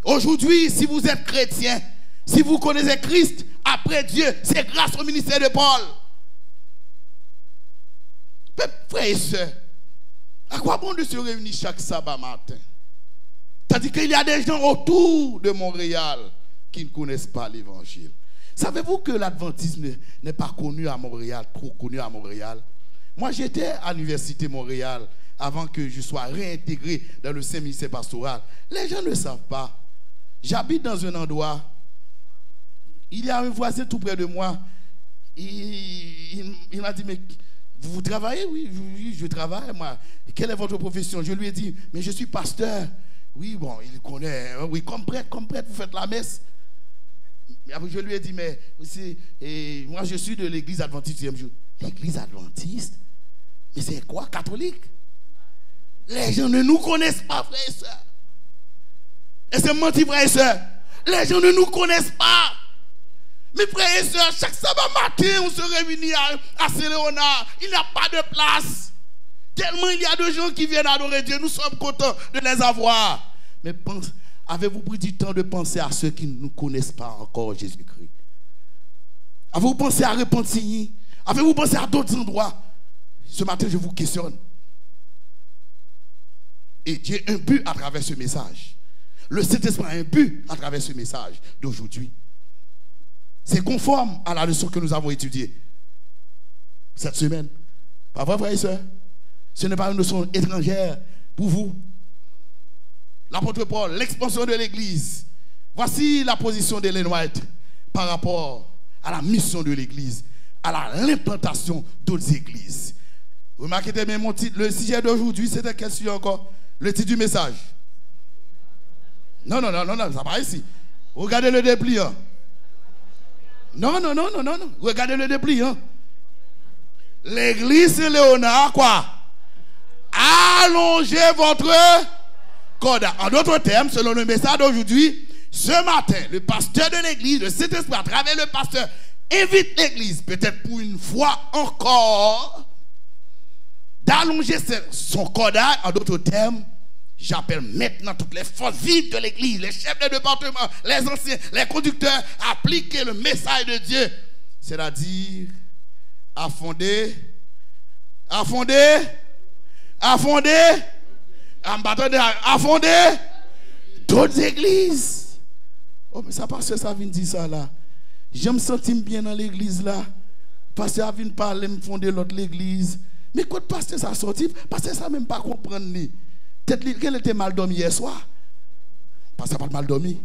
Aujourd'hui, si vous êtes chrétien, si vous connaissez Christ, après Dieu, c'est grâce au ministère de Paul. Frères et sœurs, à quoi bon de se réunir chaque sabbat matin? C'est-à-dire qu'il y a des gens autour de Montréal qui ne connaissent pas l'évangile. Savez-vous que l'adventisme n'est pas connu à Montréal, trop connu à Montréal? Moi, j'étais à l'université Montréal avant que je sois réintégré dans le Saint-Ministère pastoral. Les gens ne savent pas. J'habite dans un endroit, il y a un voisin tout près de moi, il m'a dit, mais vous travaillez? Oui, je travaille, moi. Quelle est votre profession? Je lui ai dit, mais je suis pasteur. Oui, bon, il connaît, oui, comme prêtre, vous faites la messe. Je lui ai dit, mais moi je suis de l'église adventiste du 6e jour. L'église adventiste? Mais c'est quoi, catholique? Les gens ne nous connaissent pas, frères et sœurs. Et c'est menti, frères et sœurs. Les gens ne nous connaissent pas. Mais frères et sœurs, chaque sabbat matin, on se réunit à Saint-Léonard. Il n'y a pas de place. Tellement il y a de gens qui viennent adorer Dieu. Nous sommes contents de les avoir. Mais avez-vous pris du temps de penser à ceux qui ne nous connaissent pas encore Jésus-Christ? Avez-vous pensé à Repentigny? Avez-vous pensé à d'autres endroits? Ce matin, je vous questionne. Et Dieu a un but à travers ce message. Le Saint-Esprit a un but à travers ce message d'aujourd'hui. C'est conforme à la leçon que nous avons étudiée cette semaine. Pas vrai, frères et sœurs? Ce n'est pas une leçon étrangère pour vous. L'apôtre Paul, l'expansion de l'Église. Voici la position d'Ellen White par rapport à la mission de l'Église, à l'implantation d'autres églises. Remarquez bien mon titre. Le sujet d'aujourd'hui, c'était quel sujet encore? Le titre du message. Non, ça va ici. Regardez le dépliant. Non. Regardez le dépliant. L'église Léonard, quoi? Allongez votre corde. En d'autres termes, selon le message d'aujourd'hui, ce matin, le pasteur de l'église, le Saint-Esprit, à travers le pasteur, invite l'église, peut-être pour une fois encore, d'allonger son cordail. En d'autres termes, j'appelle maintenant toutes les forces vives de l'église, les chefs de département, les anciens, les conducteurs, à appliquer le message de Dieu. C'est-à-dire, à fonder d'autres églises. Oh, mais ça, pasteur, ça vient dire ça là. Je me sens bien dans l'église là. Pasteur vient parler, me fonder l'autre l'église. Mais quand pasteur ça sorti, pasteur ça même pas comprendre ni. Peut-être qu'elle était mal dormi hier soir. Pasteur pas mal dormi.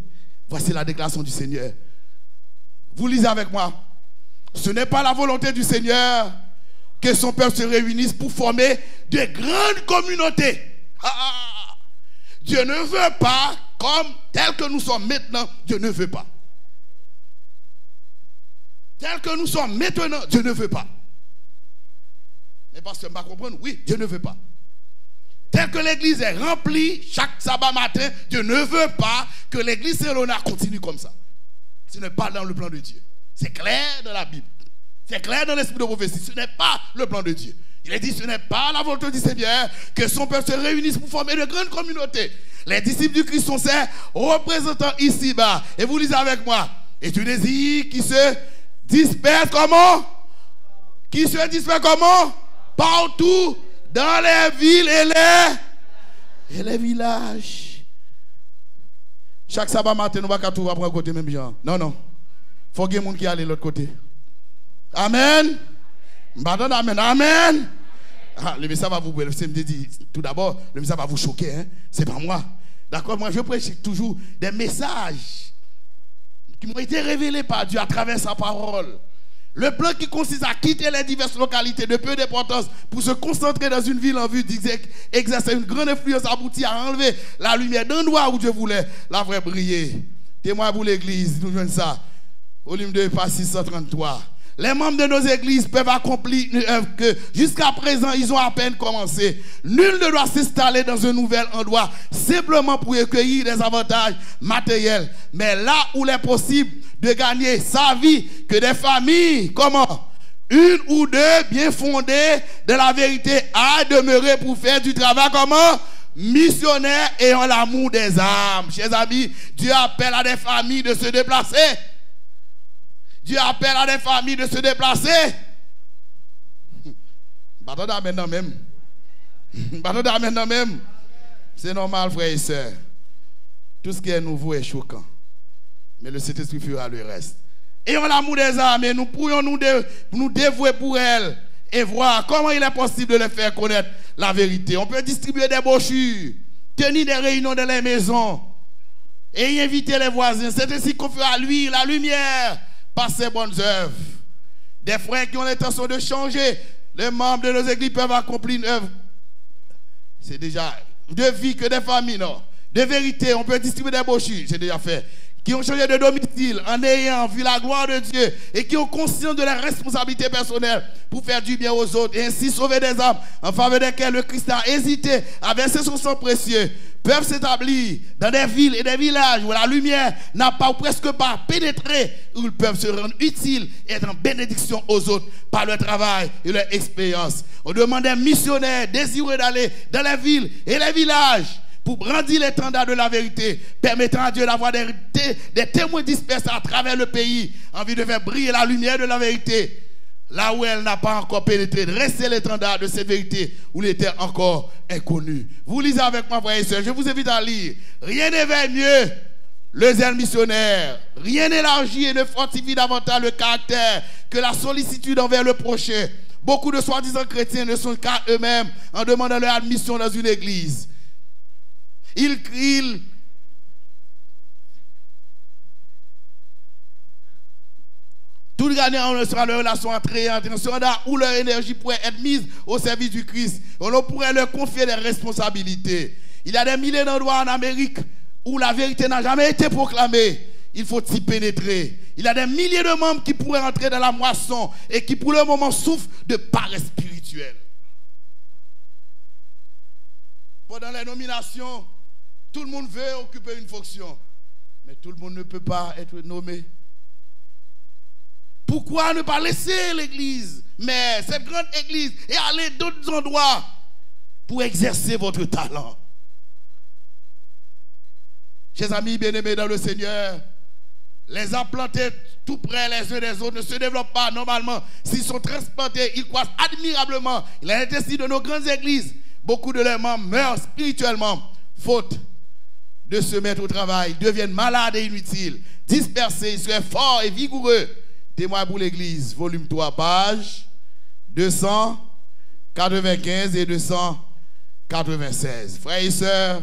Voici la déclaration du Seigneur. Vous lisez avec moi. Ce n'est pas la volonté du Seigneur que son peuple se réunisse pour former de grandes communautés. Dieu ne veut pas, comme tel que nous sommes maintenant, Dieu ne veut pas. Tel que nous sommes maintenant, Dieu ne veut pas. Mais parce que je ne comprends pas, oui, Dieu ne veut pas. Tel que l'église est remplie chaque sabbat matin, Dieu ne veut pas que l'église Saint-Léonard continue comme ça. Ce n'est pas dans le plan de Dieu. C'est clair dans la Bible. C'est clair dans l'esprit de prophétie. Ce n'est pas le plan de Dieu. Il est dit, ce n'est pas la volonté du Seigneur que son peuple se réunisse pour former de grandes communautés. Les disciples du Christ sont ces représentants ici-bas. Et vous lisez avec moi. Et tu désires qui se dispersent comment? Qui se dispersent comment? Partout dans les villes et les villages. Chaque sabbat matin, nous ne pouvons pas prendre côté même genre. Non, non. Il faut qu'il y ait des gens qui aillent de l'autre côté. Amen. Amen. Amen. Ah, le message va vous tout d'abord, le message va vous choquer. Hein? Ce n'est pas moi. D'accord? Moi, je prêche toujours des messages qui m'ont été révélés par Dieu à travers sa parole. Le plan qui consiste à quitter les diverses localités de peu d'importance pour se concentrer dans une ville en vue d'exercer une grande influence aboutit à enlever la lumière d'endroit où Dieu voulait la vraie briller. Témoin pour l'église, nous jouons ça. Au livre de pas 633. Les membres de nos églises peuvent accomplir une œuvre que jusqu'à présent ils ont à peine commencé. Nul ne doit s'installer dans un nouvel endroit simplement pour accueillir des avantages matériels. Mais là où il est possible de gagner sa vie, que des familles, comment? Une ou deux bien fondées de la vérité à demeurer pour faire du travail, comment? Missionnaires ayant l'amour des âmes. Chers amis, Dieu appelle à des familles de se déplacer. Dieu appelle à des familles de se déplacer. C'est normal, frères et sœurs. Tout ce qui est nouveau est choquant. Mais le Saint-Esprit fera le reste. Ayons l'amour des âmes et nous pourrions nous dévouer pour elles et voir comment il est possible de les faire connaître la vérité. On peut distribuer des brochures, tenir des réunions dans les maisons et y inviter les voisins. C'est ainsi qu'on fera lui la lumière par ses bonnes œuvres. Des frères qui ont l'intention de changer, les membres de nos églises peuvent accomplir une œuvre. C'est déjà de vie que des familles, non. De vérité, on peut distribuer des brochures, c'est déjà fait. Qui ont changé de domicile en ayant vu la gloire de Dieu et qui ont conscience de la responsabilité personnelle pour faire du bien aux autres et ainsi sauver des âmes en faveur desquelles le Christ a hésité à verser son sang précieux, peuvent s'établir dans des villes et des villages où la lumière n'a pas ou presque pas pénétré, où ils peuvent se rendre utiles et être en bénédiction aux autres par leur travail et leur expérience. On demande des missionnaires désireux d'aller dans les villes et les villages pour brandir l'étendard de la vérité, permettant à Dieu d'avoir des témoins dispersés à travers le pays, en vue de faire briller la lumière de la vérité, là où elle n'a pas encore pénétré, de rester l'étendard de cette vérité où il était encore inconnu. Vous lisez avec moi, frères et sœurs, je vous invite à lire. Rien n'éveille mieux le zèle missionnaire, rien n'élargit et ne fortifie davantage le caractère que la sollicitude envers le prochain. Beaucoup de soi-disant chrétiens ne sont qu'à eux-mêmes en demandant leur admission dans une église. Tout gagnant sera leur relation attrayante, où leur énergie pourrait être mise au service du Christ. On pourrait leur confier des responsabilités. Il y a des milliers d'endroits en Amérique où la vérité n'a jamais été proclamée. Il faut y pénétrer. Il y a des milliers de membres qui pourraient entrer dans la moisson et qui pour le moment souffrent de paresse spirituelle. Pendant les nominations, tout le monde veut occuper une fonction, mais tout le monde ne peut pas être nommé. Pourquoi ne pas laisser l'église, mais cette grande église, et aller d'autres endroits pour exercer votre talent? Chers amis bien-aimés dans le Seigneur, les arbres plantés tout près les uns des autres ne se développent pas normalement. S'ils sont transplantés, ils croissent admirablement. Il en est ainsi de nos grandes églises. Beaucoup de leurs membres meurent spirituellement, faute de se mettre au travail, deviennent malades et inutiles. dispersés, ils seraient forts et vigoureux. Témoin pour l'Église, volume 3, page 295 et 296. Frères et sœurs,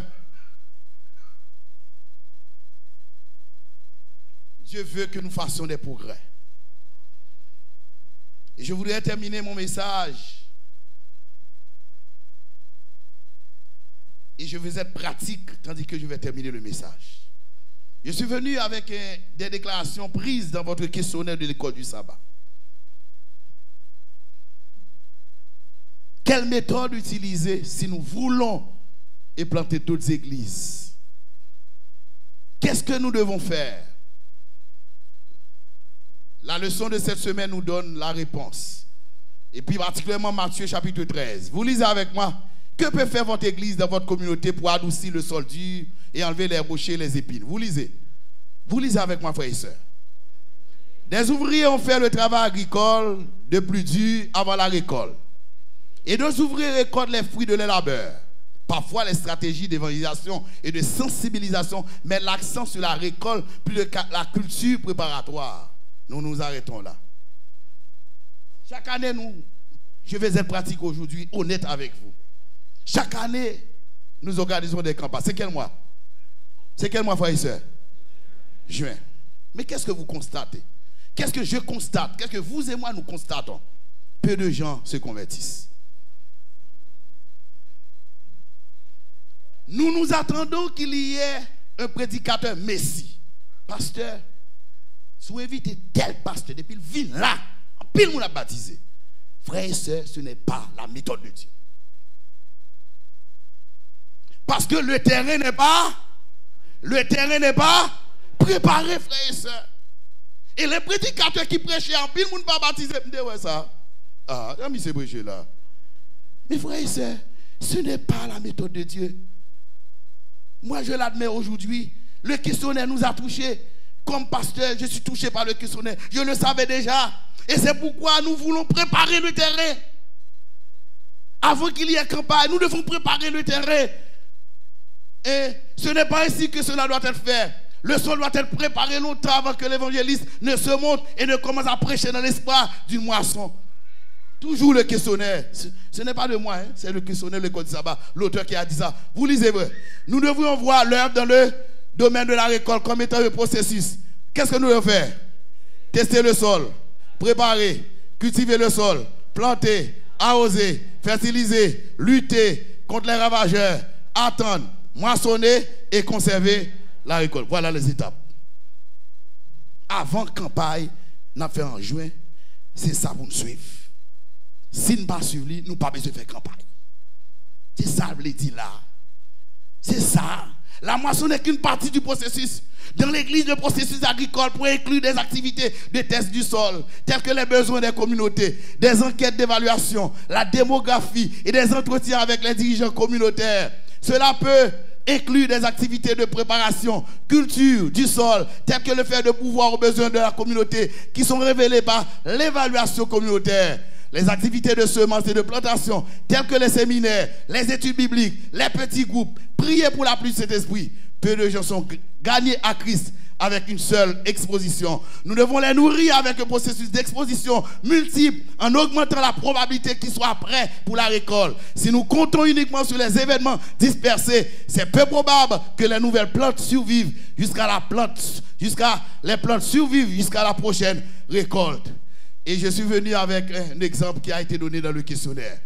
Dieu veut que nous fassions des progrès. Et je voudrais terminer mon message. Et je vais être pratique tandis que je vais terminer le message. Je suis venu avec des déclarations prises dans votre questionnaire de l'école du sabbat. Quelle méthode utiliser si nous voulons implanter d'autres églises? Qu'est-ce que nous devons faire? La leçon de cette semaine nous donne la réponse. Et puis particulièrement Matthieu chapitre 13. Vous lisez avec moi. Que peut faire votre église dans votre communauté pour adoucir le sol dur et enlever les rochers et les épines? Vous lisez. Vous lisez avec moi, frères et sœurs. Des ouvriers ont fait le travail agricole de plus dur avant la récolte. Et nos ouvriers récoltent les fruits de leur labeur. Parfois, les stratégies d'évangélisation et de sensibilisation mettent l'accent sur la récolte plus que la culture préparatoire. Nous nous arrêtons là. Chaque année, je vais être pratique aujourd'hui, honnête avec vous. Chaque année, nous organisons des campagnes. C'est quel mois? C'est quel mois, frères et sœurs? Juin. Mais qu'est-ce que vous constatez? Qu'est-ce que je constate? Qu'est-ce que vous et moi nous constatons? Peu de gens se convertissent. Nous nous attendons qu'il y ait un prédicateur messie. Pasteur, si vous invitez tel pasteur depuis le ville là, en pile nous l'a baptisé. Frères et sœurs, ce n'est pas la méthode de Dieu. Parce que le terrain n'est pas préparé, frères et sœurs. Et les prédicateurs qui prêchaient en pile, nous ne pas baptiser. Ouais, ça. Ah, j'ai mis ces prêchés là. Mais frères et sœurs, ce n'est pas la méthode de Dieu. Moi, je l'admets aujourd'hui. Le questionnaire nous a touchés. Comme pasteur, je suis touché par le questionnaire. Je le savais déjà. Et c'est pourquoi nous voulons préparer le terrain. Avant qu'il y ait campagne, nous devons préparer le terrain. Et ce n'est pas ainsi que cela doit être fait. Le sol doit être préparé longtemps avant que l'évangéliste ne se monte et ne commence à prêcher dans l'espoir d'une moisson. Toujours le questionnaire. Ce n'est pas de moi, hein, c'est le questionnaire de l'école du sabbat. L'auteur qui a dit ça. Vous lisez vrai. Nous devrions voir l'œuvre dans le domaine de la récolte comme étant le processus. Qu'est-ce que nous devons faire? Tester le sol, préparer, cultiver le sol, planter, arroser, fertiliser, lutter contre les ravageurs, attendre, moissonner et conserver la récolte. Voilà les étapes. Avant campagne, nous avons fait en juin, c'est ça pour nous suivre. Si nous ne pas suivre, nous n'avons pas besoin de faire campagne. C'est ça que je dis là. C'est ça. La moisson n'est qu'une partie du processus. Dans l'église, le processus agricole pourrait inclure des activités de test du sol, telles que les besoins des communautés, des enquêtes d'évaluation, la démographie et des entretiens avec les dirigeants communautaires. Cela peut inclure des activités de préparation, culture du sol, telles que le fait de pouvoir aux besoins de la communauté, qui sont révélés par l'évaluation communautaire. Les activités de semences et de plantation, telles que les séminaires, les études bibliques, les petits groupes, prier pour la pluie de cet esprit. Peu de gens sont gagnés à Christ avec une seule exposition. Nous devons les nourrir avec un processus d'exposition multiple en augmentant la probabilité qu'ils soient prêts pour la récolte. Si nous comptons uniquement sur les événements dispersés, c'est peu probable que les nouvelles plantes survivent jusqu'à la prochaine récolte. Et je suis venu avec un exemple qui a été donné dans le questionnaire.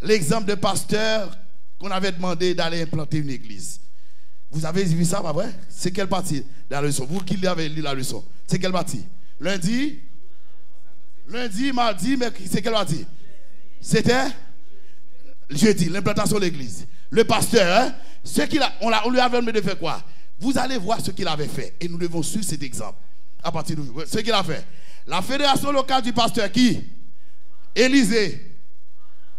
L'exemple de pasteur qu'on avait demandé d'aller implanter une église. Vous avez vu ça, pas vrai? C'est quelle partie de la leçon? Vous qui avez lu la leçon. C'est quelle partie? Lundi, mardi, mercredi. C'est quelle partie? C'était jeudi, l'implantation de l'église. Le pasteur, hein? On lui avait demandé de faire quoi? Vous allez voir ce qu'il avait fait. Et nous devons suivre cet exemple. À partir d'aujourd'hui. Ce qu'il a fait. La fédération locale du pasteur qui? Élysée.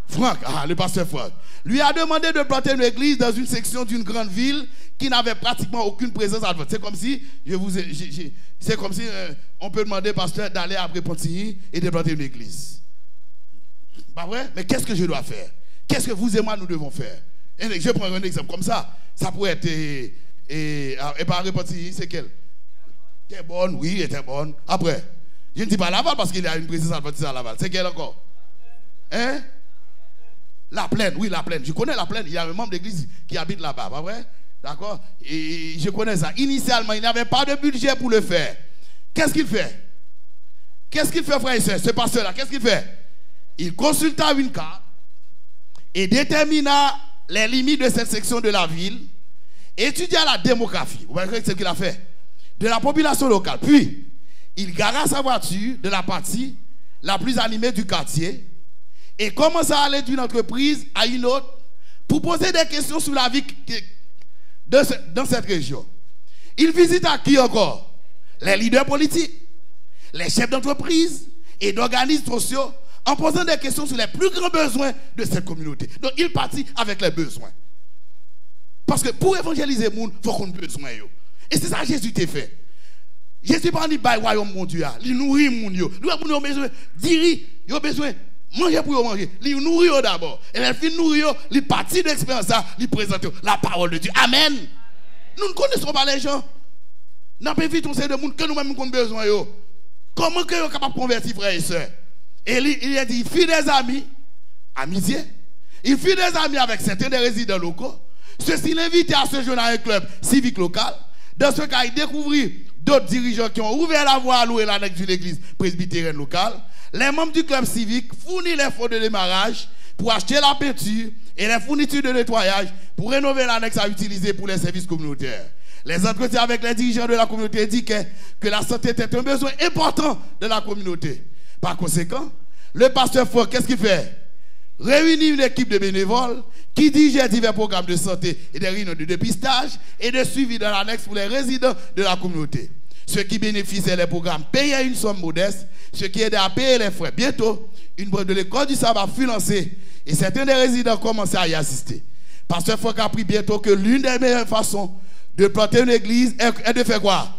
Franck, le pasteur Franck, lui a demandé de planter une église dans une section d'une grande ville qui n'avait pratiquement aucune présence advente. C'est comme si, on peut demander au pasteur d'aller après Pontigny et de planter une église. Pas vrai? Mais qu'est-ce que je dois faire? Qu'est-ce que vous et moi nous devons faire? Je prends un exemple comme ça. Ça pourrait être, et par Pontigny, c'est quel? T'es bonne, oui, elle était bonne. Après, je ne dis pas Laval parce qu'il y a une présidence adventiste à Laval. C'est quelle encore? Hein? La Plaine, oui, la Plaine. Je connais la Plaine. Il y a un membre d'église qui habite là-bas, pas vrai? D'accord? Et je connais ça. Initialement, il n'avait pas de budget pour le faire. Qu'est-ce qu'il fait? Qu'est-ce qu'il fait, frère et soeur? Ce pasteur-là, qu'est-ce qu'il fait? Il consulta une carte et détermina les limites de cette section de la ville, étudia la démographie. Vous voyez ce qu'il a fait? De la population locale. Puis, il gara sa voiture de la partie la plus animée du quartier et commença à aller d'une entreprise à une autre pour poser des questions sur la vie dans cette région. Il visita qui encore? Les leaders politiques, les chefs d'entreprise et d'organismes sociaux en posant des questions sur les plus grands besoins de cette communauté. Donc, il partit avec les besoins. Parce que pour évangéliser le monde, il faut qu'on ait besoin. Et c'est ça que Jésus t'a fait. Jésus pas dit bah royaume mon Dieu, il nourrit mon yo. Nous avons besoin diri, il a besoin manger pour manger. Il nourrit d'abord. Et le fin nourrir, il partit de l'expérience ça, il présente la parole de Dieu. Amen. Nous ne connaissons pas les gens. N'a pas vite on sait de monde que nous-mêmes avons besoin yo. Comment que vous êtes capable de convertir frères et sœurs? Et il a dit il fit des amis, amitié. Il fit des amis avec certains des résidents locaux. Ceci l'invitait à se joindre à un club civique local. Dans ce cas, il découvrit d'autres dirigeants qui ont ouvert la voie à louer l'annexe de l'église presbytérienne locale. Les membres du club civique fournissent les fonds de démarrage pour acheter la peinture et les fournitures de nettoyage pour rénover l'annexe à utiliser pour les services communautaires. Les entretiens avec les dirigeants de la communauté indiquaient que la santé était un besoin important de la communauté. Par conséquent, le pasteur Fort, qu'est-ce qu'il fait? Réunit une équipe de bénévoles qui dirige divers programmes de santé et des réunions de dépistage et de suivi dans l'annexe pour les résidents de la communauté. Ceux qui bénéficiaient des programmes payaient une somme modeste, ceux qui aidaient à payer les frais. Bientôt, une branche de l'école du sabbat fut lancée et certains des résidents commençaient à y assister. Pasteur Foucault a appris bientôt que l'une des meilleures façons de planter une église est de faire quoi?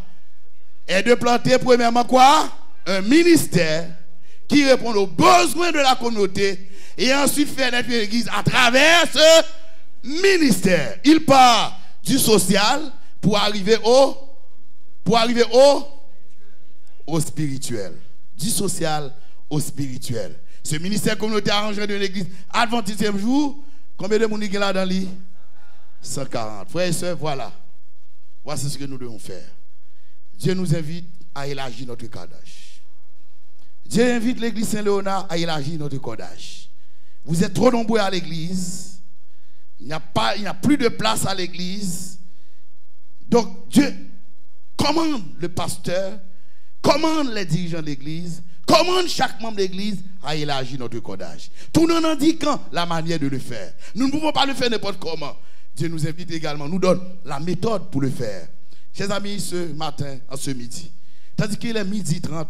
Est de planter premièrement quoi? Un ministère qui répond aux besoins de la communauté et ensuite faire naître une église à travers ce ministère. Il part du social pour arriver au spirituel. Du social au spirituel. Ce ministère communautaire a arrangé d'une église adventiste jour. Combien de monde est là dans l'île? 140. Frères et sœurs, voilà. Voici ce que nous devons faire. Dieu nous invite à élargir notre cordage. Dieu invite l'église Saint-Léonard à élargir notre cordage. Vous êtes trop nombreux à l'église. Il n'y a plus de place à l'église. Donc Dieu commande le pasteur, commande les dirigeants de l'église, commande chaque membre de l'église à élargir notre cordage. Tout en indiquant la manière de le faire. Nous ne pouvons pas le faire n'importe comment. Dieu nous invite également, nous donne la méthode pour le faire. Chers amis, ce matin, en ce midi, tandis qu'il est 12h30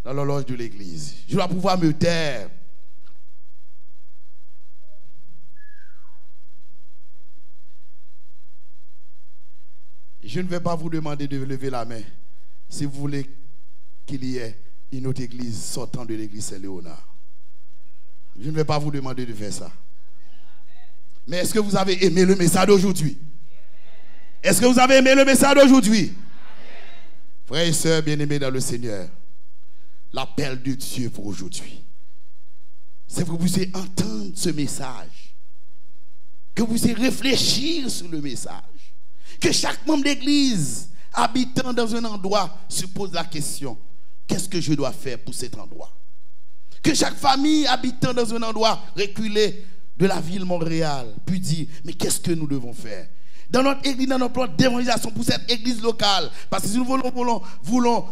dans l'horloge de l'église, je dois pouvoir me taire. Je ne vais pas vous demander de lever la main si vous voulez qu'il y ait une autre église sortant de l'église Saint-Léonard. Je ne vais pas vous demander de faire ça. Mais est-ce que vous avez aimé le message d'aujourd'hui? Est-ce que vous avez aimé le message d'aujourd'hui? Frères et sœurs bien-aimés dans le Seigneur, l'appel de Dieu pour aujourd'hui, c'est que vous puissiez entendre ce message, que vous puissiez réfléchir sur le message, que chaque membre d'église habitant dans un endroit se pose la question, qu'est-ce que je dois faire pour cet endroit? Que chaque famille habitant dans un endroit reculé de la ville Montréal puis dire, mais qu'est-ce que nous devons faire dans notre église, dans notre plan d'évangélisation pour cette église locale? Parce que si nous voulons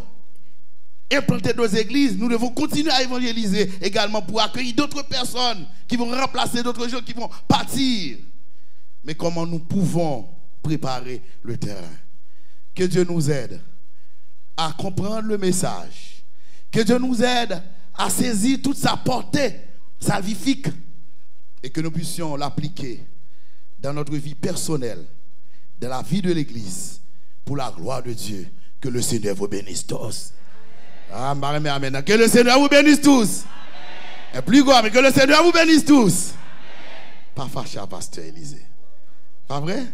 implanter d'autres églises, nous devons continuer à évangéliser également pour accueillir d'autres personnes qui vont remplacer d'autres gens qui vont partir. Mais comment nous pouvons préparer le terrain? Que Dieu nous aide à comprendre le message. Que Dieu nous aide à saisir toute sa portée salvifique et que nous puissions l'appliquer dans notre vie personnelle, dans la vie de l'église, pour la gloire de Dieu. Que le Seigneur vous bénisse tous. Amen. Amen. Que le Seigneur vous bénisse tous. Et plus grand, mais que le Seigneur vous bénisse tous. Pas fâché à pasteur Élisée. Pas vrai?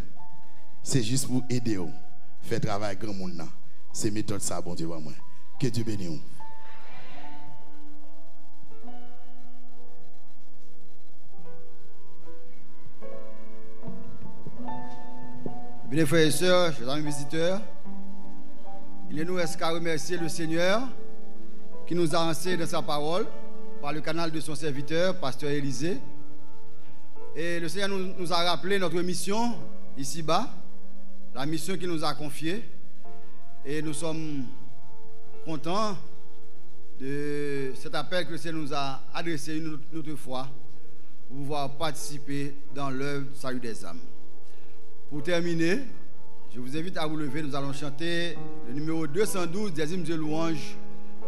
C'est juste pour aider vous. Faire travail grand monde. C'est méthode ça, bon Dieu, moi. Que Dieu bénisse. Bien, frères et sœurs, chers amis visiteurs, il nous reste qu'à remercier le Seigneur qui nous a enseigné dans sa parole par le canal de son serviteur, pasteur Élisée. Et le Seigneur nous a rappelé notre mission ici-bas, la mission qu'il nous a confiée. Et nous sommes contents de cet appel que le Seigneur nous a adressé une autre fois pour pouvoir participer dans l'œuvre du salut des âmes. Pour terminer, je vous invite à vous lever. Nous allons chanter le numéro 212 des hymnes de louange.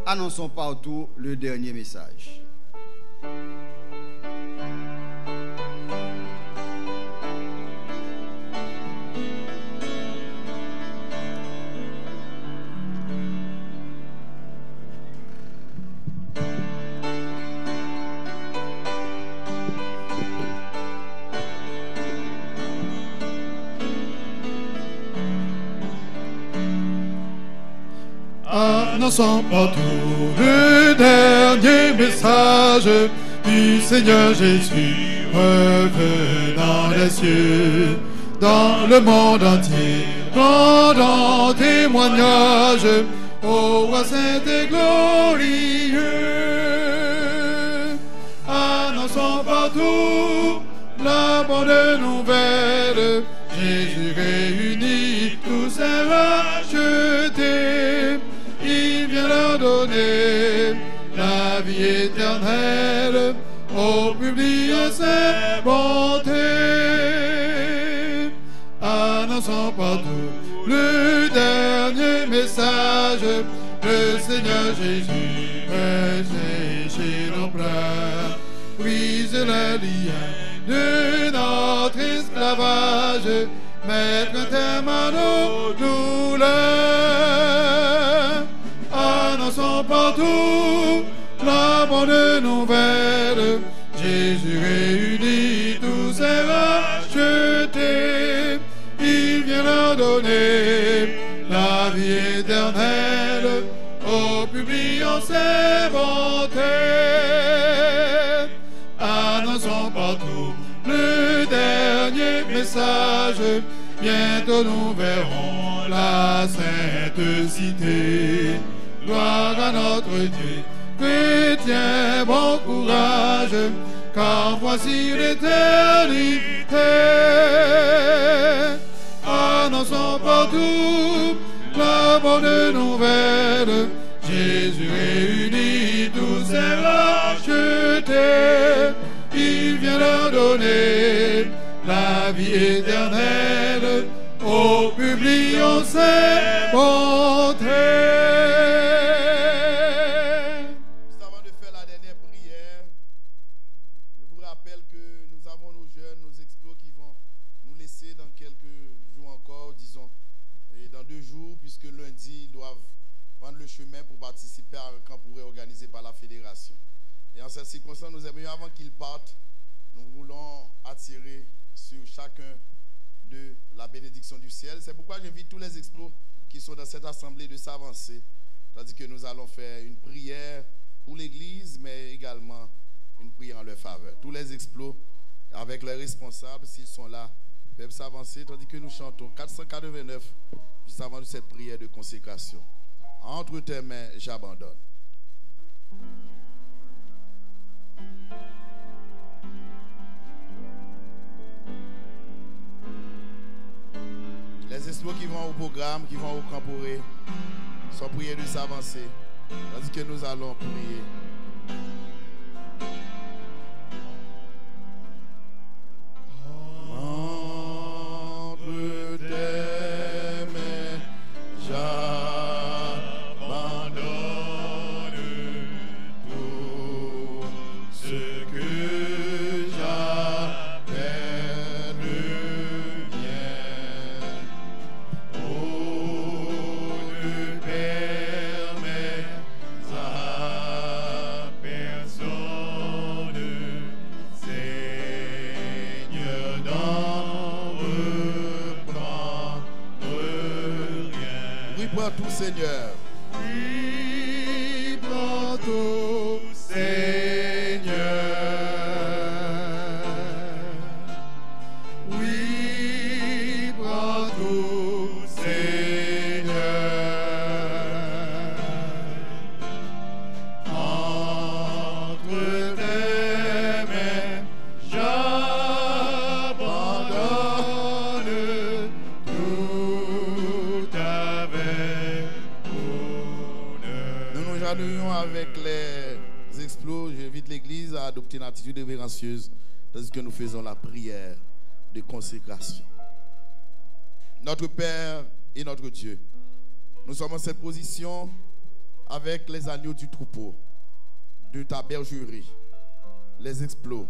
Annonçons partout le dernier message. Annonçons partout le dernier message du Seigneur Jésus revenant des cieux dans le monde entier, rendant témoignage au roi saint et glorieux. Annonçons partout la bonne nouvelle, Jésus réunit tous ses rachetés. Il vient leur donner la vie éternelle, au publier ses bontés. Annonçons partout le dernier message, le Seigneur Jésus fait sécher nos pleurs, brise les liens de notre esclavage, mettre un terme à nos douleurs. Annonçons partout la bonne nouvelle, Jésus réunit tous ses rachetés. Il vient leur donner la vie éternelle, au publiant ses bontés. Annonçons partout le dernier message, bientôt nous verrons la sainte cité. Gloire à notre Dieu, chrétien, bon courage, car voici l'éternité. Annonçons partout la bonne nouvelle, Jésus réunit tous ses rachetés. Il vient leur donner la vie éternelle, au publiant ses bontés. En cette circonstance, nous aimerions, avant qu'ils partent, nous voulons attirer sur chacun de la bénédiction du ciel. C'est pourquoi j'invite tous les explos qui sont dans cette assemblée de s'avancer. Tandis que nous allons faire une prière pour l'église, mais également une prière en leur faveur. Tous les explos, avec leurs responsables, s'ils sont là, peuvent s'avancer, tandis que nous chantons 489, juste avant de cette prière de consécration. Entre tes mains, j'abandonne. Les espoirs qui vont au programme, qui vont au camporé, sont priés de s'avancer, tandis que nous allons prier. Entre tes mains, j'abandonne tout ce que j'appelle bien. Oh, ne permets à personne Oui, prends tout, Seigneur. Oui, prends tout, Seigneur. Oui, prends tout, Seigneur. Entre tes mains, j'abandonne tout avec honneur. Nous nous joignons avec les explos. J'invite l'Église à adopter une attitude révérencieuse tandis que nous faisons la prière de consécration. Notre Père et notre Dieu, nous sommes en cette position avec les agneaux du troupeau, de ta bergerie, les explos,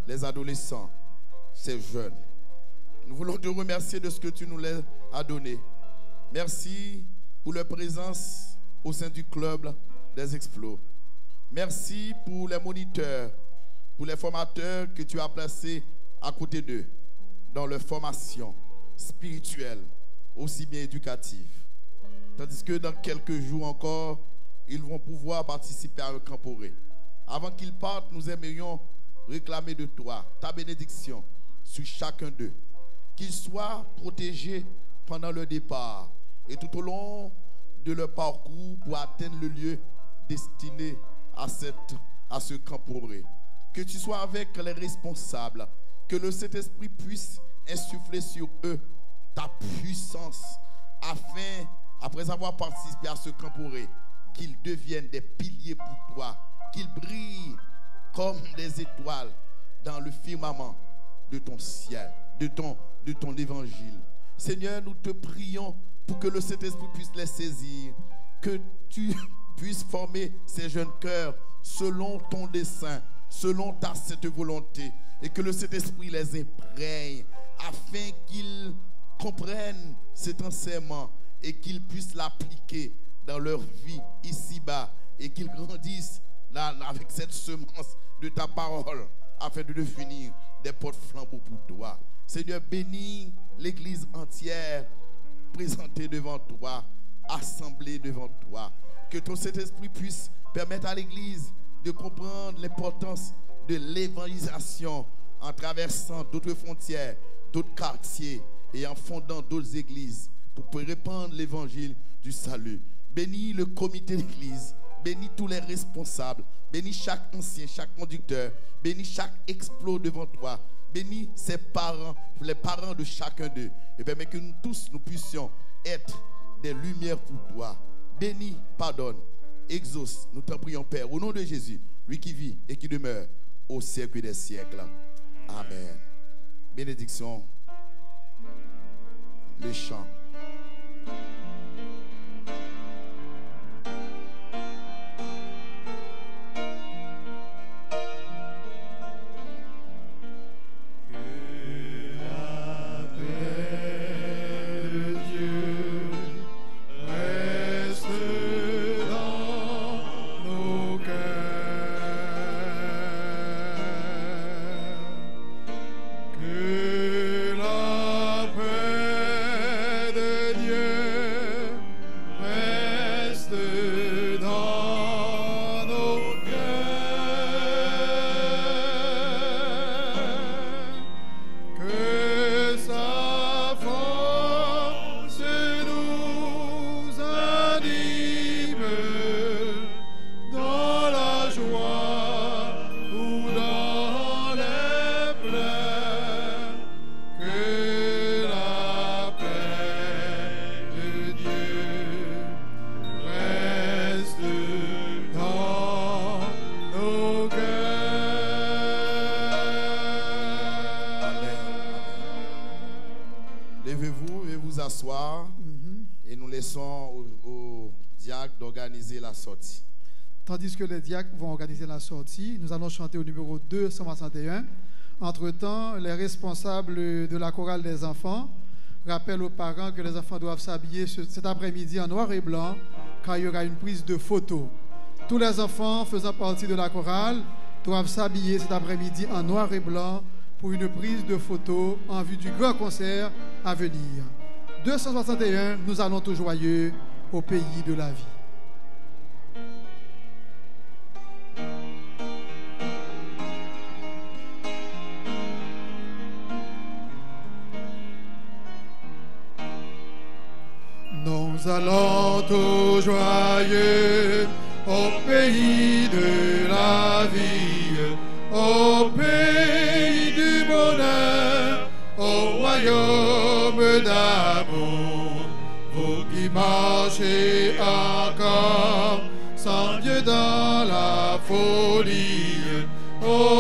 les adolescents, ces jeunes. Nous voulons te remercier de ce que tu nous as donné. Merci pour leur présence au sein du club des explos. Merci pour les moniteurs, pour les formateurs que tu as placés à côté d'eux dans leur formation spirituelle, aussi bien éducative. Tandis que dans quelques jours encore, ils vont pouvoir participer à un camporé. Avant qu'ils partent, nous aimerions réclamer de toi ta bénédiction sur chacun d'eux. Qu'ils soient protégés pendant leur départ et tout au long de leur parcours pour atteindre le lieu destiné à ce camporé. Que tu sois avec les responsables, que le Saint-Esprit puisse insuffler sur eux ta puissance, afin, après avoir participé à ce camporé, qu'ils deviennent des piliers pour toi, qu'ils brillent comme des étoiles dans le firmament de ton ciel, de ton évangile. Seigneur, nous te prions pour que le Saint-Esprit puisse les saisir, que tu puisses former ces jeunes cœurs selon ton dessein, selon ta cette volonté, et que le Saint-Esprit les imprègne afin qu'ils comprennent cet enseignement et qu'ils puissent l'appliquer dans leur vie ici-bas et qu'ils grandissent avec cette semence de ta parole afin de devenir des porte-flambeaux pour toi. Seigneur, bénis l'église entière présentée devant toi, assemblée devant toi. Que ton Saint-Esprit puisse permettre à l'église de comprendre l'importance de l'évangélisation en traversant d'autres frontières, d'autres quartiers et en fondant d'autres églises pour répandre l'évangile du salut. Bénis le comité d'église, bénis tous les responsables, bénis chaque ancien, chaque conducteur, bénis chaque explos devant toi, bénis ses parents, les parents de chacun d'eux, et permets que nous tous nous puissions être des lumières pour toi. Bénis, pardonne, exauce, nous t'en prions Père, au nom de Jésus, lui qui vit et qui demeure au siècle des siècles. Amen. Bénédiction, le chant. Et nous laissons au diacre d'organiser la sortie. Tandis que les diacres vont organiser la sortie, nous allons chanter au numéro 261. Entre-temps, les responsables de la chorale des enfants rappellent aux parents que les enfants doivent s'habiller cet après-midi en noir et blanc, car il y aura une prise de photos. Tous les enfants faisant partie de la chorale doivent s'habiller cet après-midi en noir et blanc pour une prise de photos en vue du grand concert à venir. 261, nous allons tout joyeux au pays de la vie. Nous allons tout joyeux au pays de la vie, au pays du bonheur, au royaume d'amour. Vous qui marchez encore sans Dieu dans la folie, au